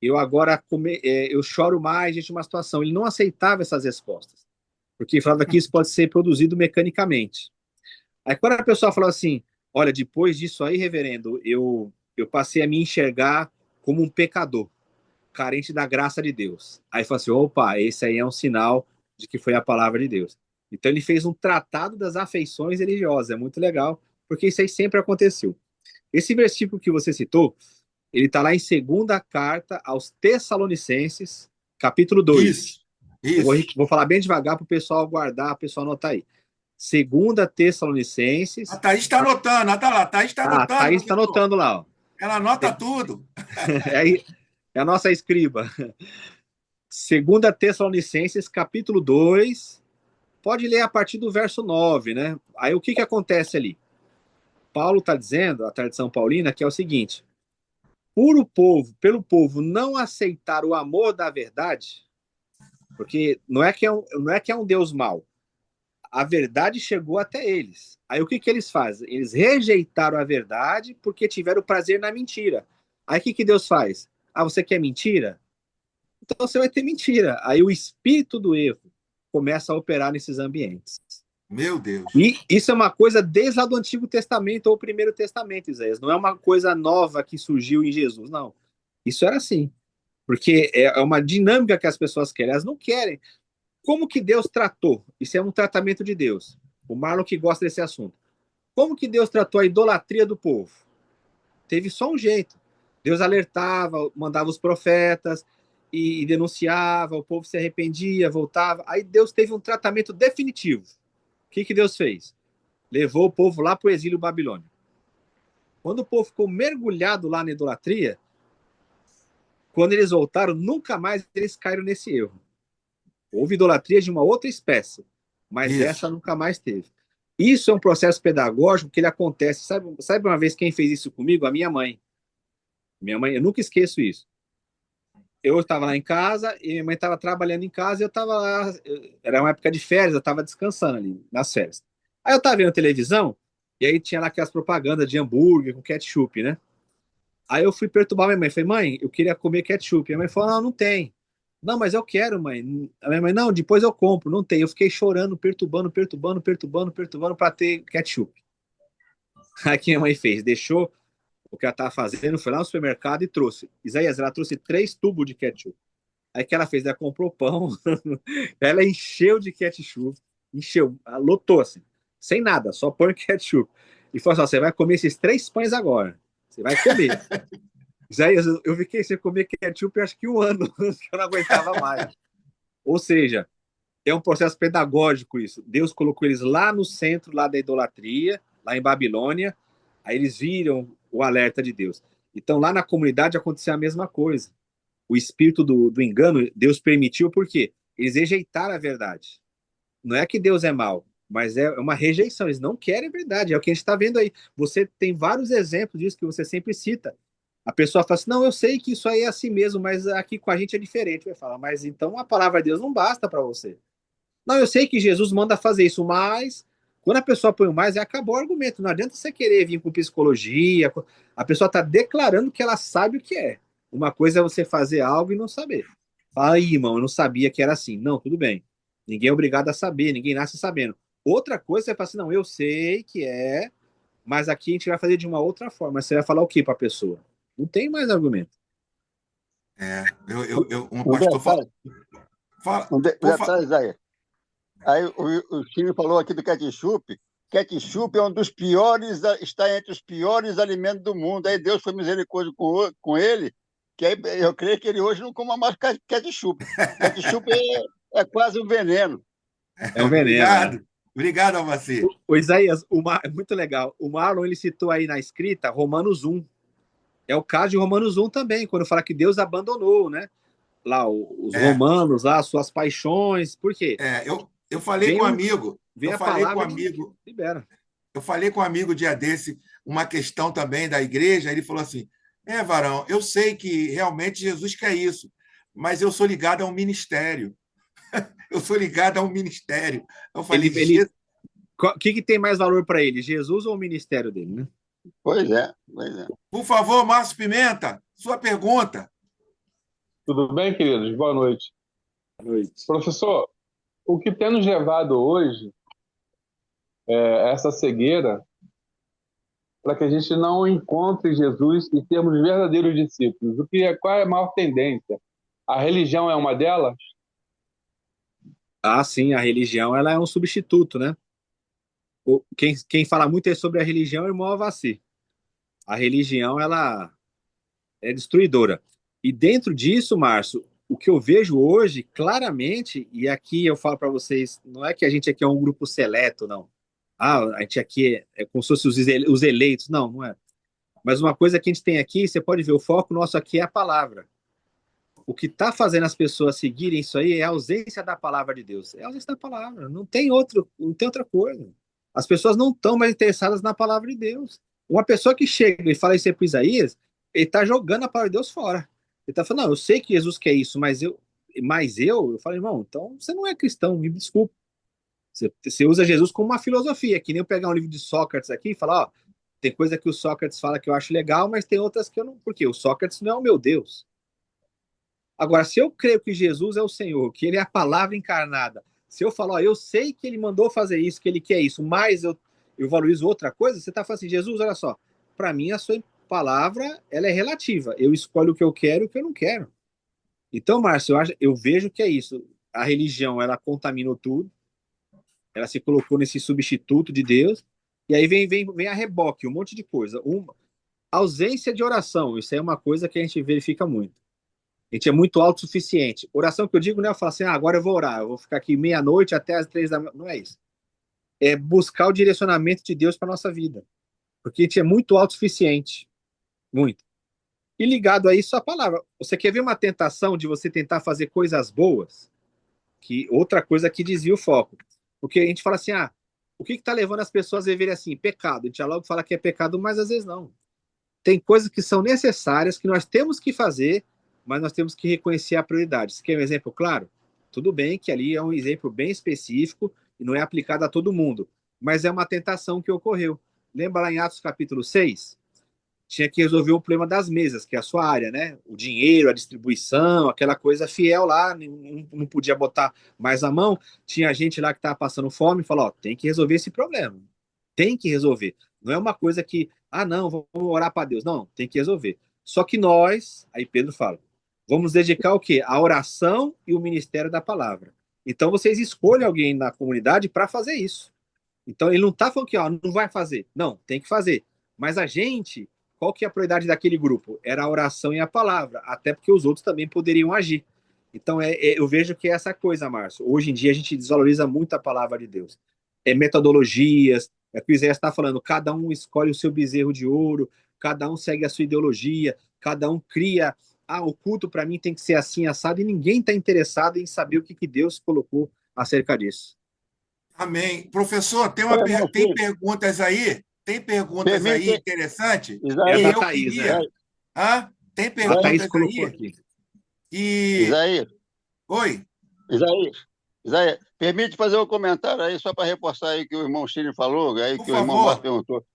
eu choro mais diante de uma situação. Ele não aceitava essas respostas, porque falava que isso pode ser produzido mecanicamente. Aí quando a pessoa falou assim, olha, depois disso aí, reverendo, eu passei a me enxergar como um pecador, carente da graça de Deus. Aí falou assim, opa, esse aí é um sinal de que foi a palavra de Deus. Então ele fez um tratado das afeições religiosas, é muito legal, porque isso aí sempre aconteceu. Esse versículo que você citou, ele está lá em segunda carta aos Tessalonicenses, capítulo 2. Isso. Eu vou falar bem devagar para o pessoal guardar, o pessoal anotar aí. Segunda Tessalonicenses. A Thaís está anotando, tá lá, a Thaís está anotando. A Thaís está anotando lá. Ó. Ela anota tudo. É a nossa escriba. Segunda Tessalonicenses, capítulo 2. Pode ler a partir do verso 9, né? Aí o que acontece ali? Paulo está dizendo, a tradição paulina, que é o seguinte: pelo povo não aceitar o amor da verdade, porque não é que é um Deus mau, a verdade chegou até eles. Aí o que eles fazem? Eles rejeitaram a verdade porque tiveram prazer na mentira. Aí o que Deus faz? Ah, você quer mentira? Então você vai ter mentira. Aí o espírito do erro começa a operar nesses ambientes. Meu Deus. E isso é uma coisa desde lá do Antigo Testamento ou Primeiro Testamento, Isaías. Não é uma coisa nova que surgiu em Jesus, não. Isso era assim. Porque é uma dinâmica que as pessoas querem. Elas não querem. Como que Deus tratou? Isso é um tratamento de Deus. O Marlon que gosta desse assunto. Como que Deus tratou a idolatria do povo? Teve só um jeito. Deus alertava, mandava os profetas e denunciava, o povo se arrependia, voltava. Aí Deus teve um tratamento definitivo. O que Deus fez? Levou o povo lá para o exílio babilônico. Quando o povo ficou mergulhado lá na idolatria, quando eles voltaram, nunca mais eles caíram nesse erro. Houve idolatria de uma outra espécie, mas essa nunca mais teve. Isso é um processo pedagógico que ele acontece. Sabe uma vez quem fez isso comigo? A minha mãe. Minha mãe, eu nunca esqueço isso. Eu estava lá em casa e minha mãe estava trabalhando em casa e eu estava lá. Era uma época de férias, eu estava descansando ali nas férias. Aí eu estava vendo televisão e aí tinha lá aquelas propagandas de hambúrguer com ketchup, né? Aí eu fui perturbar minha mãe. Falei, mãe, eu queria comer ketchup. Minha mãe falou, não, não tem. Não, mas eu quero, mãe. A minha mãe, não, depois eu compro. Não tem. Eu fiquei chorando, perturbando para ter ketchup. Aí o que minha mãe fez? Deixou o que ela estava fazendo, foi lá no supermercado e trouxe. Isaías, ela trouxe 3 tubos de ketchup. Aí o que ela fez? Ela comprou pão, ela encheu de ketchup, encheu, lotou assim, sem nada, só pão e ketchup. E falou assim, você vai comer esses 3 pães agora. Você vai comer. Isaías, eu fiquei sem comer ketchup acho que 1 ano, que eu não aguentava mais. Ou seja, é um processo pedagógico isso. Deus colocou eles lá no centro lá da idolatria, lá em Babilônia, aí eles viram o alerta de Deus. Então lá na comunidade aconteceu a mesma coisa. O espírito do engano, Deus permitiu porque eles rejeitaram a verdade. Não é que Deus é mau, mas é uma rejeição. Eles não querem a verdade. É o que a gente está vendo aí. Você tem vários exemplos disso que você sempre cita. A pessoa fala assim, não, eu sei que isso aí é assim mesmo, mas aqui com a gente é diferente. Vai falar, mas então a palavra de Deus não basta para você. Não, eu sei que Jesus manda fazer isso, mas quando a pessoa põe o mais, acabou o argumento. Não adianta você querer vir com psicologia. A pessoa está declarando que ela sabe o que é. Uma coisa é você fazer algo e não saber. Fala aí, irmão, eu não sabia que era assim. Não, tudo bem. Ninguém é obrigado a saber, ninguém nasce sabendo. Outra coisa é falar assim, não, eu sei que é, mas aqui a gente vai fazer de uma outra forma. Você vai falar o que para a pessoa? Não tem mais argumento. Um pastor fala. Detalhes aí. Aí o Chile falou aqui do ketchup. Ketchup é um dos piores, está entre os piores alimentos do mundo. Aí Deus foi misericórdia com ele, que aí eu creio que ele hoje não coma mais ketchup. Ketchup é quase um veneno. É um veneno. Obrigado. Obrigado a você. O Isaías, é muito legal. O Marlon, ele citou aí na escrita Romanos 1. É o caso de Romanos 1 também, quando fala que Deus abandonou, né? Lá, os romanos, lá, suas paixões. Por quê? Eu falei com um amigo. Vem eu a falei palavra com um amigo. Libera. Eu falei com um amigo dia desse uma questão também da igreja, ele falou assim: Varão, eu sei que realmente Jesus quer isso, mas eu sou ligado a um ministério. Eu sou ligado a um ministério. Eu falei: O que tem mais valor para ele, Jesus ou o ministério dele, né? Pois é, pois é. Por favor, Márcio Pimenta, sua pergunta. Tudo bem, queridos? Boa noite. Boa noite. Professor, o que tem nos levado hoje é essa cegueira para que a gente não encontre Jesus e termos verdadeiros discípulos? Qual é a maior tendência? A religião é uma delas? Ah, sim, a religião ela é um substituto, né? Quem fala muito sobre a religião é o irmão Avassi. A religião ela é destruidora. E dentro disso, Márcio, o que eu vejo hoje, claramente, e aqui eu falo para vocês, não é que a gente aqui é um grupo seleto, não. A gente aqui é como se fossem os eleitos. Não, não é. Mas uma coisa que a gente tem aqui, você pode ver, o foco nosso aqui é a palavra. O que está fazendo as pessoas seguirem isso aí é a ausência da palavra de Deus. É a ausência da palavra. Não tem outra coisa. As pessoas não estão mais interessadas na palavra de Deus. Uma pessoa que chega e fala isso aí para Isaías, ele está jogando a palavra de Deus fora. Ele está falando, não, eu sei que Jesus quer isso, eu falo, irmão, então você não é cristão, me desculpa. Você usa Jesus como uma filosofia, que nem eu pegar um livro de Sócrates aqui e falar, ó, tem coisa que o Sócrates fala que eu acho legal, mas tem outras que eu não. Porque o Sócrates não é o meu Deus. Agora, se eu creio que Jesus é o Senhor, que ele é a palavra encarnada, se eu falar, ó, eu sei que ele mandou fazer isso, que ele quer isso, mas eu valorizo outra coisa, você está falando assim, Jesus, olha só, para mim a sua palavra ela é relativa. Eu escolho o que eu quero e o que eu não quero. Então, Márcio, eu vejo que é isso. A religião, ela contaminou tudo, ela se colocou nesse substituto de Deus, e aí vem a reboque, um monte de coisa. Ausência de oração, isso aí é uma coisa que a gente verifica muito. A gente é muito autossuficiente. Oração que eu digo, né? Eu falo assim, agora eu vou orar, eu vou ficar aqui meia-noite até as 3 da manhã. Não é isso. É buscar o direcionamento de Deus para nossa vida. Porque a gente é muito autossuficiente. Muito. E ligado a isso, a palavra. Você quer ver uma tentação de você tentar fazer coisas boas? Que outra coisa que desvia o foco. Porque a gente fala assim, o que está levando as pessoas a verem assim? Pecado. A gente já logo fala que é pecado, mas às vezes não. Tem coisas que são necessárias, que nós temos que fazer, mas nós temos que reconhecer a prioridade. Você quer um exemplo claro? Tudo bem que ali é um exemplo bem específico e não é aplicado a todo mundo, mas é uma tentação que ocorreu. Lembra lá em Atos capítulo 6? Tinha que resolver o problema das mesas, que é a sua área, né? O dinheiro, a distribuição, aquela coisa fiel lá, não podia botar mais a mão. Tinha gente lá que estava passando fome e falou, tem que resolver esse problema. Tem que resolver. Não é uma coisa que, não, vamos orar para Deus. Não, tem que resolver. Só que nós, aí Pedro fala, vamos dedicar o quê? A oração e o ministério da palavra. Então vocês escolhem alguém na comunidade para fazer isso. Então ele não está falando que não vai fazer. Não, tem que fazer. Mas a gente, qual que é a prioridade daquele grupo? Era a oração e a palavra, até porque os outros também poderiam agir. Então eu vejo que é essa coisa, Márcio. Hoje em dia a gente desvaloriza muito a palavra de Deus. Metodologias, é o que o Isaías está falando, cada um escolhe o seu bezerro de ouro, cada um segue a sua ideologia, cada um cria, o culto para mim tem que ser assim, assado, e ninguém está interessado em saber o que Deus colocou acerca disso. Amém. Professor, tem perguntas aí? Tem perguntas aí interessantes? Isaías, é da Thaís, né? Tem perguntas a Thaís aí? Colocou aqui. Isaías. Oi. Isaías, permite fazer um comentário aí, só para reforçar aí que o irmão Chile falou, aí que o irmão Márcio perguntou.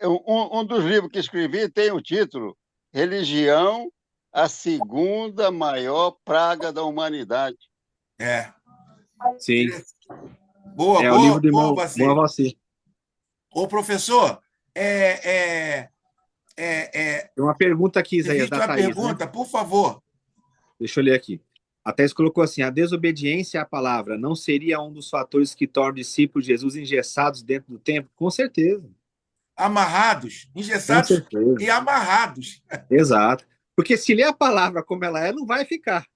Um dos livros que escrevi tem o título Religião, a segunda maior praga da humanidade. Sim. Boa, o livro do irmão Avassi. Ô, professor, Tem uma pergunta aqui, Isaías, da Thaís. Pergunta, né? Por favor. Deixa eu ler aqui. A Thaís colocou assim, a desobediência à palavra não seria um dos fatores que torna discípulos de Jesus engessados dentro do templo? Com certeza. Amarrados, engessados e amarrados. Exato. Porque se ler a palavra como ela é, não vai ficar.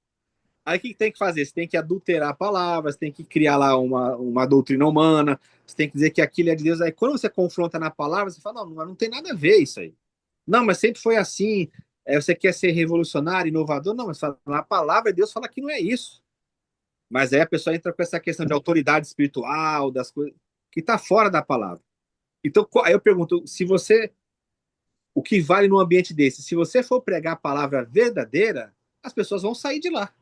Aí o que tem que fazer? Você tem que adulterar a palavra, você tem que criar lá uma doutrina humana, você tem que dizer que aquilo é de Deus. Aí quando você confronta na palavra, você fala, não tem nada a ver isso aí. Não, mas sempre foi assim. Você quer ser revolucionário, inovador? Não, mas na palavra Deus fala que não é isso. Mas aí a pessoa entra com essa questão de autoridade espiritual, das coisas. que está fora da palavra. Então, aí eu pergunto, o que vale num ambiente desse? Se você for pregar a palavra verdadeira, as pessoas vão sair de lá.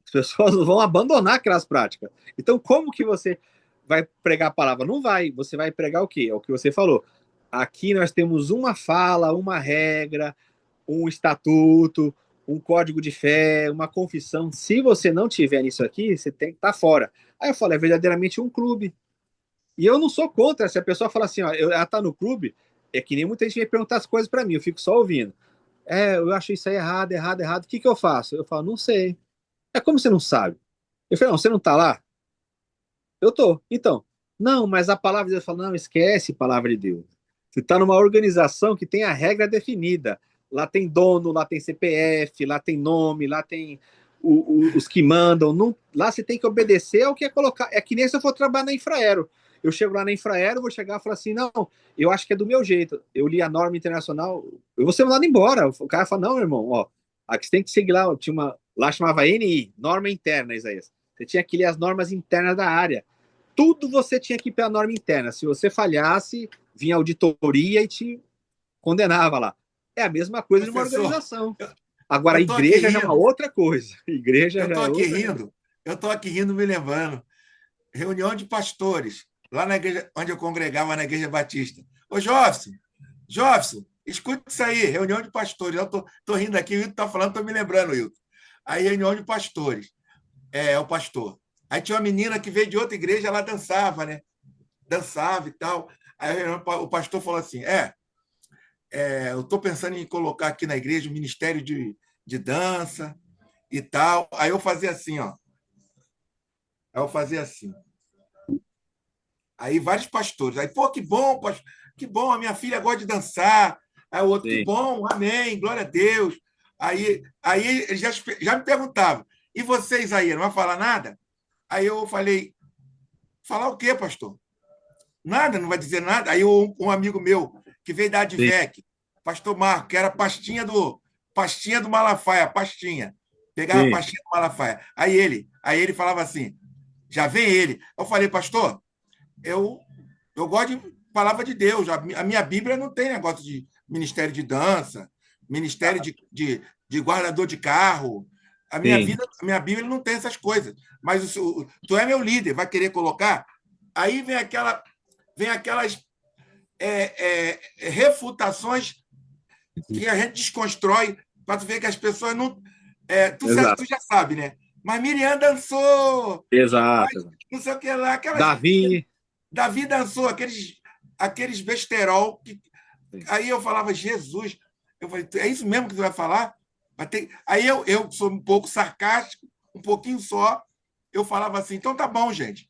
As pessoas vão abandonar aquelas práticas. Então, como que você vai pregar a palavra? Não vai. Você vai pregar o quê? É o que você falou. Aqui nós temos uma fala, uma regra, um estatuto, um código de fé, uma confissão. Se você não tiver nisso aqui, você tem que estar fora. Aí eu falo, é verdadeiramente um clube. E eu não sou contra. Se a pessoa fala assim, ó, ela está no clube, é que nem muita gente vem perguntar as coisas para mim, eu fico só ouvindo. Eu acho isso aí errado, errado, errado. O que que eu faço? Eu falo, não sei. É como você não sabe? Eu falei, não, você não está lá? Eu tô. Então, não, mas a palavra de Deus fala, não, esquece a palavra de Deus. Você está numa organização que tem a regra definida. Lá tem dono, lá tem CPF, lá tem nome, lá tem os que mandam. Não, lá você tem que obedecer ao que é colocar. É que nem se eu for trabalhar na Infraero. Eu chego lá na Infraero, vou chegar e falar assim, não, eu acho que é do meu jeito. Eu li a norma internacional, eu vou ser mandado embora. O cara fala, não, meu irmão, ó, aqui você tem que seguir lá. Tinha lá chamava NI, norma interna, Isaías. Você tinha que ler as normas internas da área. Tudo você tinha que ir pela norma interna. Se você falhasse, vinha a auditoria e te condenava lá. É a mesma coisa numa Professor, organização. Agora, a eu estou aqui igreja já é uma rindo, outra coisa. A igreja eu já estou é aqui outra coisa. rindo, eu estou aqui rindo, me lembrando. Reunião de pastores, lá na igreja onde eu congregava, na Igreja Batista. Ô, Jobson, escuta isso aí, reunião de pastores. Eu estou rindo aqui, o Wilton está falando, estou me lembrando, Wilton. Aí, reunião de pastores, o pastor. Aí tinha uma menina que veio de outra igreja, ela dançava, né? Dançava e tal. Aí o pastor falou assim: eu estou pensando em colocar aqui na igreja um ministério de dança e tal. Aí eu fazia assim, ó. Aí eu fazia assim. Aí vários pastores. Aí, pô, que bom, a minha filha gosta de dançar. Aí o outro, que Sim, bom, amém, glória a Deus. Aí ele já me perguntava, e vocês aí, não vai falar nada? Aí eu falei, falar o quê, pastor? Nada, não vai dizer nada. Aí um amigo meu, que veio da sim, Advec, pastor Marco, que era pastinha do Malafaia, pastinha. Pegava a sim. pastinha do Malafaia. Aí ele falava assim, já vem ele. Eu falei, pastor, eu, eu gosto de palavra de Deus. A minha Bíblia não tem negócio de ministério de dança, ministério de guardador de carro. Sim. A minha Bíblia não tem essas coisas. Mas tu é meu líder, vai querer colocar? Aí vem aquelas refutações que a gente desconstrói para tu ver que as pessoas não. Tu Exato. já sabe, né? Mas Miriam dançou, mas Exato. não sei o que lá, Davi. Davi dançou aqueles besterol. Sim. Aí eu falava, Jesus, eu falei, é isso mesmo que tu vai falar? Aí eu sou um pouco sarcástico, um pouquinho só. Eu falava assim, então tá bom, gente.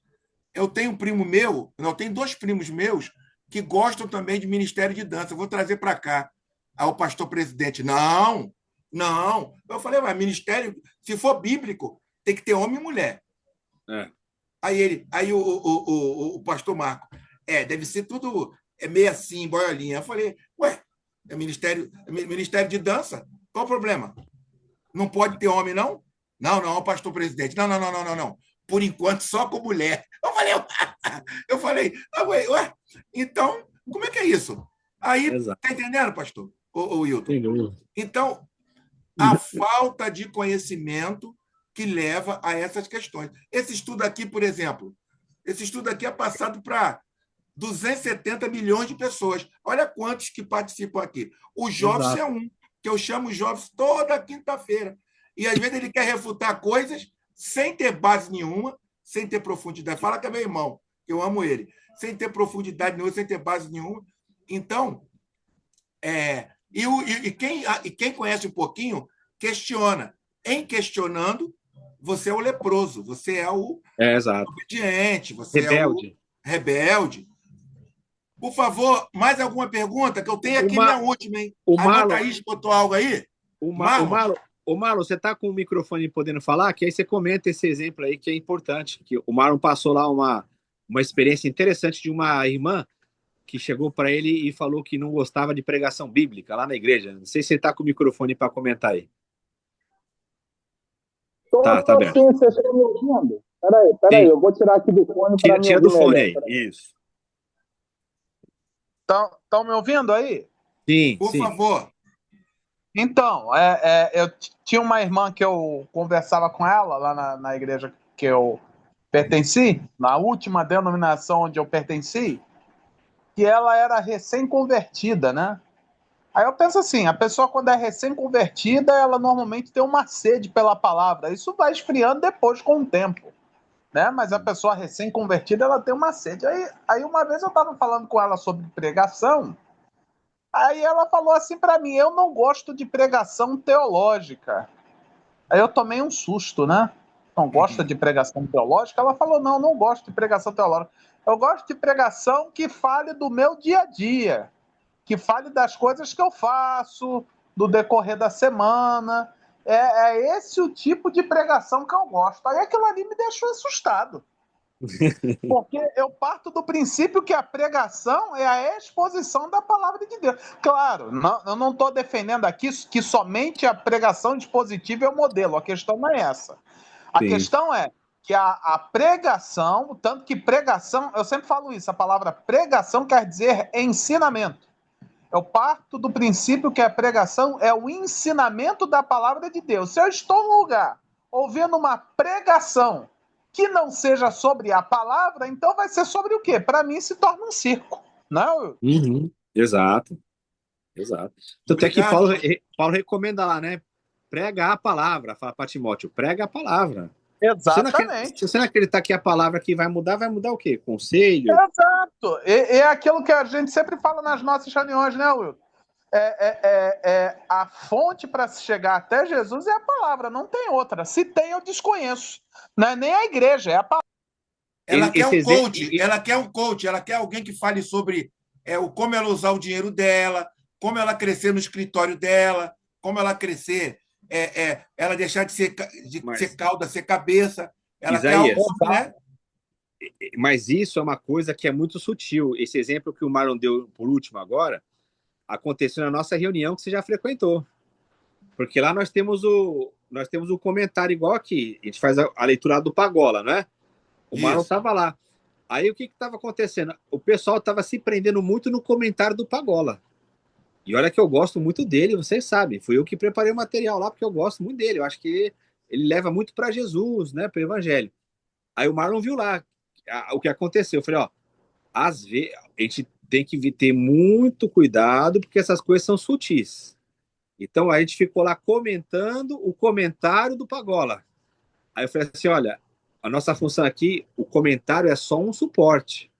Eu tenho um primo meu, não, tenho dois primos meus que gostam também de ministério de dança. Eu vou trazer para cá. Aí o pastor presidente, não, não. Eu falei, mas ministério, se for bíblico, tem que ter homem e mulher. É. Aí o pastor Marco, deve ser tudo meio assim, boiolinha. Eu falei, ué, ministério de dança? Qual o problema? Não pode ter homem, não? Não, não, pastor presidente. Não, não, não, não, não, não. Por enquanto, só com mulher. Eu falei, ué, então, como é que é isso? Aí, Exato. tá entendendo, pastor? O Wilton? Sem dúvida. Então, a falta de conhecimento que leva a essas questões. Esse estudo aqui, por exemplo, é passado para 270 milhões de pessoas. Olha quantos que participam aqui. O Jobs é Exato. um, que eu chamo o Jobs toda quinta-feira. E às vezes ele quer refutar coisas sem ter base nenhuma, sem ter profundidade. Fala que é meu irmão, eu amo ele. Sem ter profundidade nenhuma, sem ter base nenhuma. Então, quem conhece um pouquinho, questiona. Em questionando, você é o leproso, você é o Exato. obediente, você é o Rebelde. rebelde. Por favor, mais alguma pergunta? Que eu tenho O, aqui Ma, minha última, hein? o A irmã Marlon, Thaís botou algo aí? o, Ma, o Marlon? Marlon, o Marlon, você está com o microfone podendo falar? Que aí você comenta esse exemplo aí que é importante. Que o Marlon passou lá uma experiência interessante de uma irmã que chegou para ele e falou que não gostava de pregação bíblica lá na igreja. Não sei se você está com o microfone para comentar aí. Tá Tô aberto. sim, vocês estão me ouvindo? Peraí, eu vou tirar aqui do fone para me Tira do ouvir fone melhor. aí. Isso. Estão me ouvindo aí? Sim, Por sim. favor. Então, eu tinha uma irmã que eu conversava com ela lá na igreja que eu pertenci, na última denominação onde eu pertenci, que ela era recém-convertida, né? Aí eu penso assim, a pessoa quando é recém-convertida, ela normalmente tem uma sede pela palavra. Isso vai esfriando depois com o tempo, né? Mas a pessoa recém-convertida, ela tem uma sede. Aí uma vez eu estava falando com ela sobre pregação, aí ela falou assim para mim, eu não gosto de pregação teológica. Aí eu tomei um susto, né? Não gosta de pregação teológica? Ela falou, não, não gosto de pregação teológica. Eu gosto de pregação que fale do meu dia a dia, que fale das coisas que eu faço, do decorrer da semana. É esse o tipo de pregação que eu gosto. Aí aquilo ali me deixou assustado. Porque eu parto do princípio que a pregação é a exposição da palavra de Deus. Claro, eu não estou defendendo aqui que somente a pregação expositiva é o modelo. A questão não é essa. A Sim. questão é que a pregação, tanto que pregação, eu sempre falo isso, a palavra pregação quer dizer ensinamento. Eu parto do princípio que a pregação é o ensinamento da palavra de Deus. Se eu estou num lugar ouvindo uma pregação que não seja sobre a palavra, então vai ser sobre o quê? Para mim se torna um circo, não? Uhum. Exato. Exato. Tanto é que Obrigado. Paulo recomenda lá, né? Prega a palavra. Fala para Timóteo, prega a palavra. Exatamente. Se você não acreditar que a palavra que vai mudar o quê? Conselho? Exato. É aquilo que a gente sempre fala nas nossas reuniões, né, Will? A fonte para se chegar até Jesus é a palavra, não tem outra. Se tem, eu desconheço. Não é nem a igreja, é a palavra. Ela quer Esse um exemplo- coach, ela quer um coach, ela quer alguém que fale sobre como ela usar o dinheiro dela, como ela crescer no escritório dela, como ela crescer, ela deixar de ser cauda, ser cabeça. Ela quer Isaías, algo, né? mas isso é uma coisa que é muito sutil. Esse exemplo que o Marlon deu por último agora, aconteceu na nossa reunião que você já frequentou. Porque lá nós temos o comentário igual aqui. A gente faz a leitura do Pagola, não é? O Marlon estava lá. Aí o que estava acontecendo? O pessoal estava se prendendo muito no comentário do Pagola. E olha que eu gosto muito dele, vocês sabem. Fui eu que preparei o material lá porque eu gosto muito dele. Eu acho que ele leva muito para Jesus, né, para o Evangelho. Aí o Marlon viu lá o que aconteceu. Eu falei, ó, às vezes a gente tem que ter muito cuidado porque essas coisas são sutis. Então a gente ficou lá comentando o comentário do Pagola. Aí eu falei assim, olha, a nossa função aqui, o comentário é só um suporte.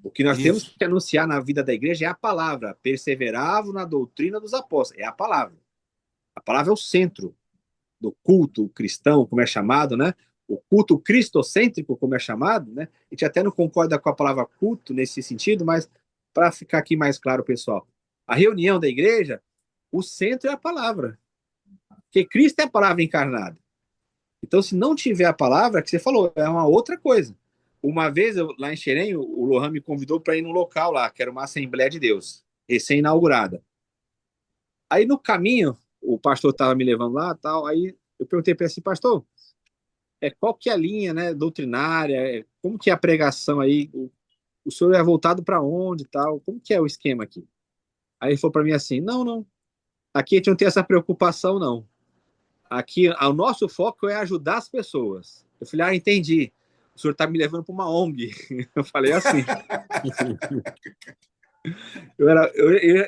O que nós temos que anunciar na vida da igreja é a palavra. Perseveravam na doutrina dos apóstolos. É a palavra. A palavra é o centro do culto cristão, como é chamado, né? O culto cristocêntrico, como é chamado, né? A gente até não concorda com a palavra culto nesse sentido, mas para ficar aqui mais claro, pessoal, a reunião da igreja, o centro é a palavra. Porque Cristo é a palavra encarnada. Então, se não tiver a palavra, que você falou, é uma outra coisa. Uma vez, lá em Xerém, o Lohan me convidou para ir num local lá, que era uma Assembleia de Deus, recém-inaugurada. Aí, no caminho, o pastor estava me levando lá, tal, aí eu perguntei para ele assim, pastor, qual que é a linha, né, doutrinária, como que é a pregação aí, o senhor é voltado para onde, tal, como que é o esquema aqui? Aí ele falou para mim assim, não, aqui a gente não tem essa preocupação, não. Aqui, o nosso foco é ajudar as pessoas. Eu falei, entendi. O senhor está me levando para uma ONG. Eu falei assim.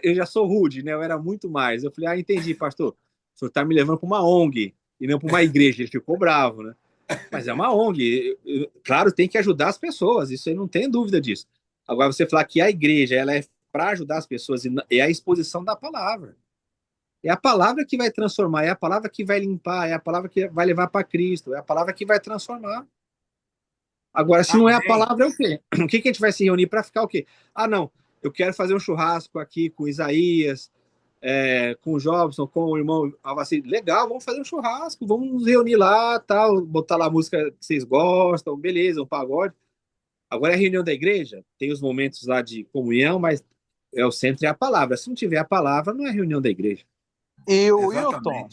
Eu já sou rude, né? Eu era muito mais. Eu falei, entendi, pastor. O senhor está me levando para uma ONG e não para uma igreja. Ele ficou bravo, né? Mas é uma ONG. Claro, tem que ajudar as pessoas. Isso aí não tem dúvida disso. Agora, você falar que a igreja ela é para ajudar as pessoas e é a exposição da palavra. É a palavra que vai transformar, é a palavra que vai limpar, é a palavra que vai levar para Cristo, é a palavra que vai transformar. Agora, se não é a palavra, é o quê? O que a gente vai se reunir para ficar o quê? Não, eu quero fazer um churrasco aqui com Isaías, com o Jobson, com o irmão Alvacir. Legal, vamos fazer um churrasco, vamos nos reunir lá, tal, botar lá a música que vocês gostam, beleza, um pagode. Agora, a reunião da igreja, tem os momentos lá de comunhão, mas o centro é a palavra. Se não tiver a palavra, não é reunião da igreja. E o Wilton,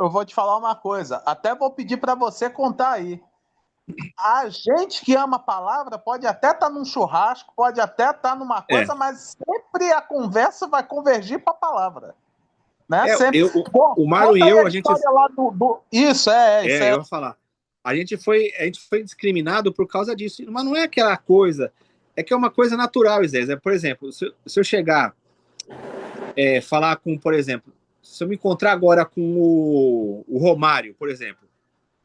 eu vou te falar uma coisa, até vou pedir para você contar aí. A gente que ama a palavra pode até estar num churrasco, pode até estar numa coisa, mas sempre a conversa vai convergir para a palavra. Né? Sempre. Bom, o Marlon e conta aí eu, a história lá do... Isso, isso eu ia falar. A gente foi discriminado por causa disso, mas não é aquela coisa, é que é uma coisa natural, Zé. Por exemplo, se eu chegar, falar com, por exemplo, se eu me encontrar agora com o Romário, por exemplo,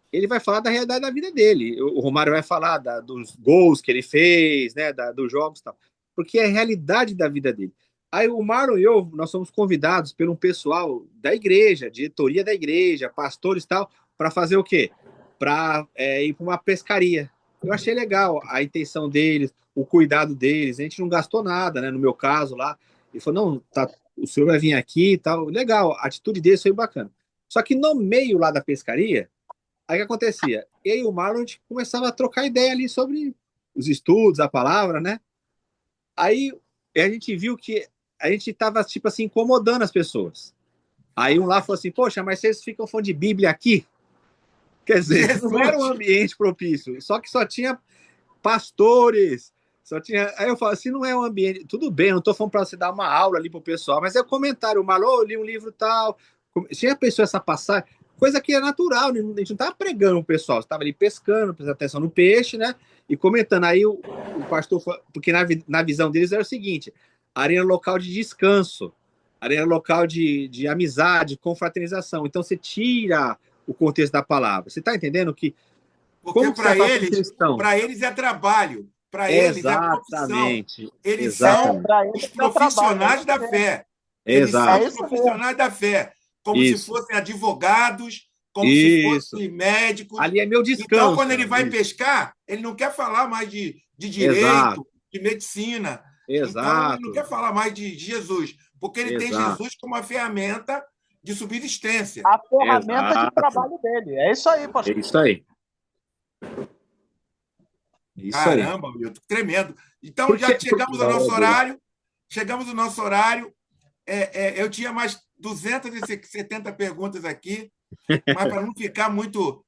ele vai falar da realidade da vida dele. O Romário vai falar dos gols que ele fez, né, dos jogos e tal, porque é a realidade da vida dele. Aí o Marlon e eu, nós somos convidados pelo um pessoal da igreja, diretoria da igreja, pastores e tal, para fazer o quê? Para ir para uma pescaria. Eu achei legal a intenção deles, o cuidado deles. A gente não gastou nada, né? No meu caso lá. Ele falou, não, tá, o senhor vai vir aqui e tal. Legal, a atitude deles foi bacana. Só que no meio lá da pescaria, aí o que acontecia? Eu e o Marlon, a gente começava a trocar ideia ali sobre os estudos, a palavra, né? Aí a gente viu que a gente estava, tipo assim, incomodando as pessoas. Aí um lá falou assim, poxa, mas vocês ficam falando de Bíblia aqui? Quer dizer, Jesus. Não era um ambiente propício, só que só tinha pastores, só tinha... Aí eu falo assim, não é um ambiente... Tudo bem, eu não estou falando para você dar uma aula ali pro pessoal, mas é comentário, o Marlon, eu li um livro tal... Tinha a pessoa essa passagem, coisa que é natural, a gente não estava pregando o pessoal, estava ali pescando, prestando atenção no peixe, né? E comentando. Aí o pastor, porque na visão deles era o seguinte, arena local de descanso, arena local de amizade, confraternização. Então você tira o contexto da palavra. Você está entendendo que... Porque para eles é trabalho, para eles é profissão. Eles são os profissionais da fé. Eles são os profissionais da fé. Como se fossem advogados, como se fossem médicos. Ali é meu descanso. Então, quando ele vai pescar, ele não quer falar mais de direito, de medicina. Então, ele não quer falar mais de Jesus, porque ele tem Jesus como uma ferramenta de subsistência. A ferramenta de trabalho dele. É isso aí, pastor. É isso aí. Caramba, Milton, tremendo. Então, já chegamos ao nosso horário. Chegamos ao nosso horário. Eu tinha mais 270 perguntas aqui, mas para não ficar muito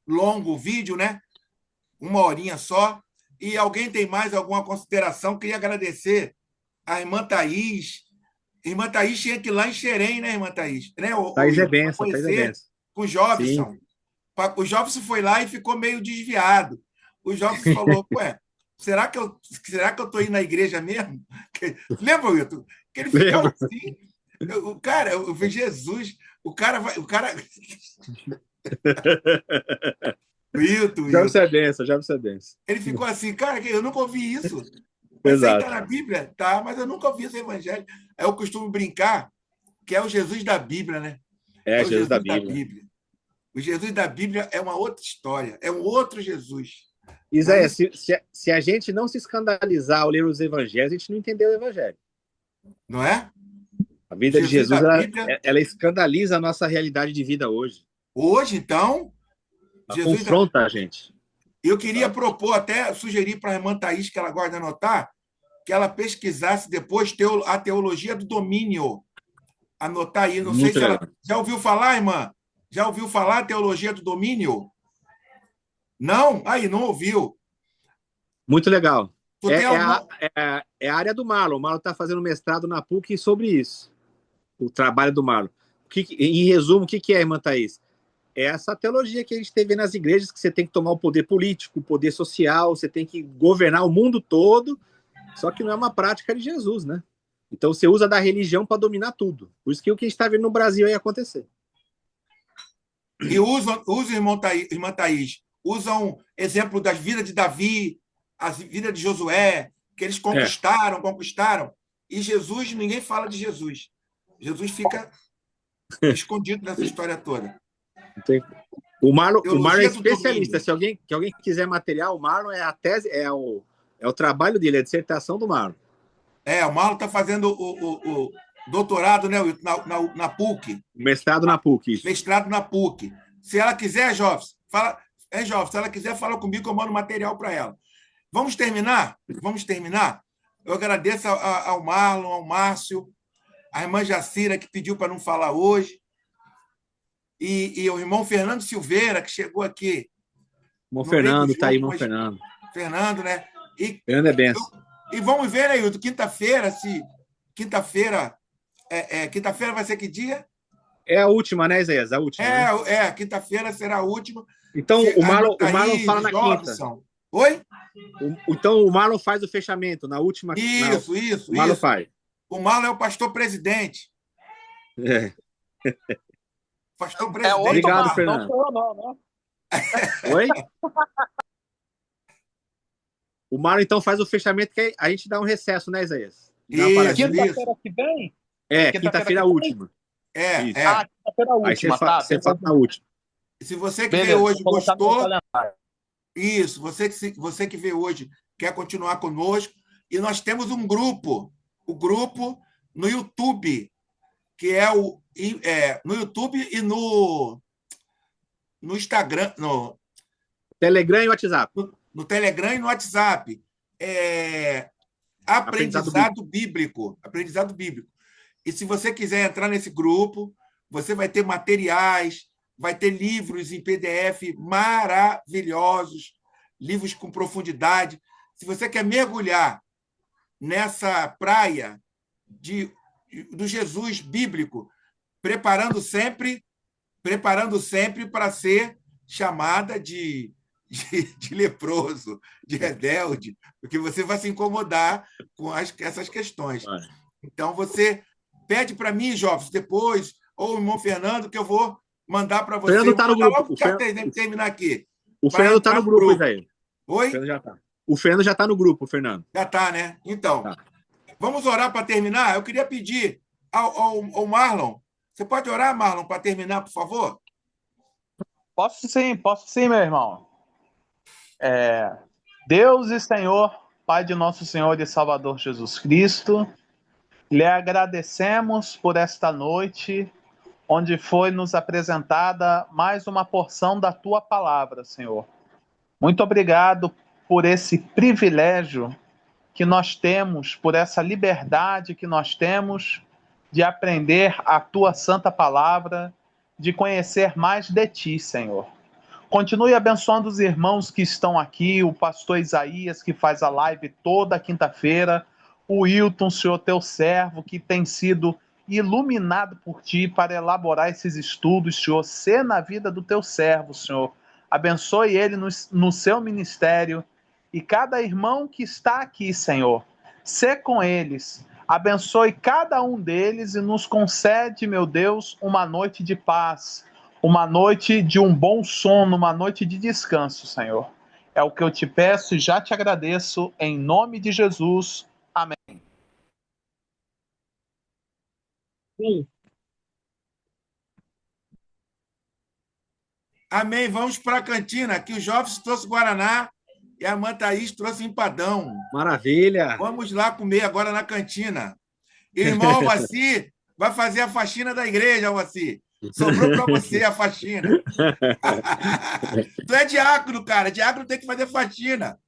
longo o vídeo, né? 1 horinha só. E alguém tem mais alguma consideração? Queria agradecer a irmã Thaís. Irmã Thaís tinha que ir lá em Xerém, né, irmã Thaís? Né? Thaís é benção, com o Jobson. Sim. O Jobson foi lá e ficou meio desviado. O Jobson falou, ué, será que eu estou indo na igreja mesmo? Lembra, Wilton? Que ele ficou assim. O cara, eu vi Jesus, o cara Wilton. Já você é benção. Ele ficou assim, cara, eu nunca ouvi isso. Mas isso aí está na Bíblia? Tá, mas eu nunca ouvi esse evangelho. Eu costumo brincar que é o Jesus da Bíblia, né? É o Jesus da Bíblia. O Jesus da Bíblia é uma outra história, é um outro Jesus. Isaías, se a gente não se escandalizar ao ler os evangelhos, a gente não entendeu o evangelho. Não é? A vida de Jesus, ela escandaliza a nossa realidade de vida hoje. Hoje, então... Ela confronta a gente. Eu queria propor, até sugerir para a irmã Thaís, que ela gosta de anotar, que ela pesquisasse depois a teologia do domínio. Anotar aí. Não sei se ela... Já ouviu falar, irmã? Já ouviu falar a teologia do domínio? Não? Aí, não ouviu. Muito legal. É a área do Marlon. O Marlon está fazendo mestrado na PUC sobre isso. O trabalho do Marlon. Em resumo, o que é, irmã Thaís? É essa teologia que a gente teve nas igrejas, que você tem que tomar o poder político, o poder social, você tem que governar o mundo todo, só que não é uma prática de Jesus, né? Então você usa da religião para dominar tudo. Por isso que o que a gente está vendo no Brasil ia acontecer. E usam irmã Thaís, usam exemplo das vidas de Davi, as vidas de Josué, que eles conquistaram. E Jesus, ninguém fala de Jesus. Jesus fica escondido nessa história toda. O Marlon é especialista. Se alguém quiser material, o Marlon é a tese, é o trabalho dele, é a dissertação do Marlon. O Marlon está fazendo o doutorado, né, na PUC. Mestrado na PUC, isso. Mestrado na PUC. Se ela quiser, Jovens, fala. Jovens, se ela quiser, fala comigo que eu mando material para ela. Vamos terminar? Eu agradeço ao Marlon, ao Márcio, a irmã Jacira, que pediu para não falar hoje. e o irmão Fernando Silveira, que chegou aqui. Irmão No meio do Fernando, jogo, tá aí, irmão mas- Fernando. Fernando, né? E, Fernando é benção. e vamos ver, né, Hilton? Quinta-feira, se. Quinta-feira. Quinta-feira vai ser que dia? É a última, né, Isaías? A última, né? Quinta-feira será a última. Então, Se o a Marlon Thaís, fala na quinta. Jobson. Oi? Então, o Marlon faz o fechamento na última. Isso. O Marlon faz. O Marlon é o pastor presidente. É. Pastor É presidente. outro Obrigado, Marlon, Fernando. não sou eu, não, né? Oi? O Marlon, então, faz o fechamento que a gente dá um recesso, né, Isaías? Dá uma Isso. paradinha. Quinta-feira que vem? Quinta-feira a que vem? última. Isso. Ah, quinta-feira Aí você última, tá? você fala na última. Se você que vê Beleza, hoje vou colocar no meu gostou, calendário. isso. Você que vê hoje quer continuar conosco. E nós temos um grupo. O grupo no YouTube, que é no YouTube e no Instagram, Telegram e WhatsApp. no Telegram e no WhatsApp. Aprendizado Bíblico. Aprendizado Bíblico. E se você quiser entrar nesse grupo, você vai ter materiais, vai ter livros em PDF maravilhosos, livros com profundidade. Se você quer mergulhar nessa praia do Jesus bíblico, preparando sempre para ser chamada de leproso, de rebelde, porque você vai se incomodar com essas questões. Então, você pede para mim, Jovens, depois, ou o irmão Fernando, que eu vou mandar para você. Fernando tá no grupo. Terminar aqui. O Fernando está no grupo, Isaías. Oi? O Fernando já está no grupo, Fernando. Já está, né? Então, tá. Vamos orar para terminar? Eu queria pedir ao Marlon. Você pode orar, Marlon, para terminar, por favor? Posso sim, meu irmão. Deus e Senhor, Pai de nosso Senhor e Salvador Jesus Cristo, lhe agradecemos por esta noite, onde foi nos apresentada mais uma porção da Tua Palavra, Senhor. Muito obrigado por esse privilégio que nós temos, por essa liberdade que nós temos de aprender a Tua Santa Palavra, de conhecer mais de Ti, Senhor. Continue abençoando os irmãos que estão aqui, o pastor Isaías, que faz a live toda quinta-feira, o Hilton, Senhor, teu servo, que tem sido iluminado por Ti para elaborar esses estudos, Senhor, ser na vida do teu servo, Senhor. Abençoe ele no seu ministério e cada irmão que está aqui, Senhor, ser com eles. Abençoe cada um deles e nos concede, meu Deus, uma noite de paz, uma noite de um bom sono, uma noite de descanso, Senhor. É o que eu te peço e já te agradeço, em nome de Jesus. Amém. Sim. Amém. Vamos para a cantina. Aqui o Jovens trouxe Guaraná e a Irmã Thaís trouxe empadão. Maravilha. Vamos lá comer agora na cantina. Irmão Alvaci vai fazer a faxina da igreja, Alvaci. Sobrou para você a faxina. Tu é diácono, cara. Diácono tem que fazer faxina.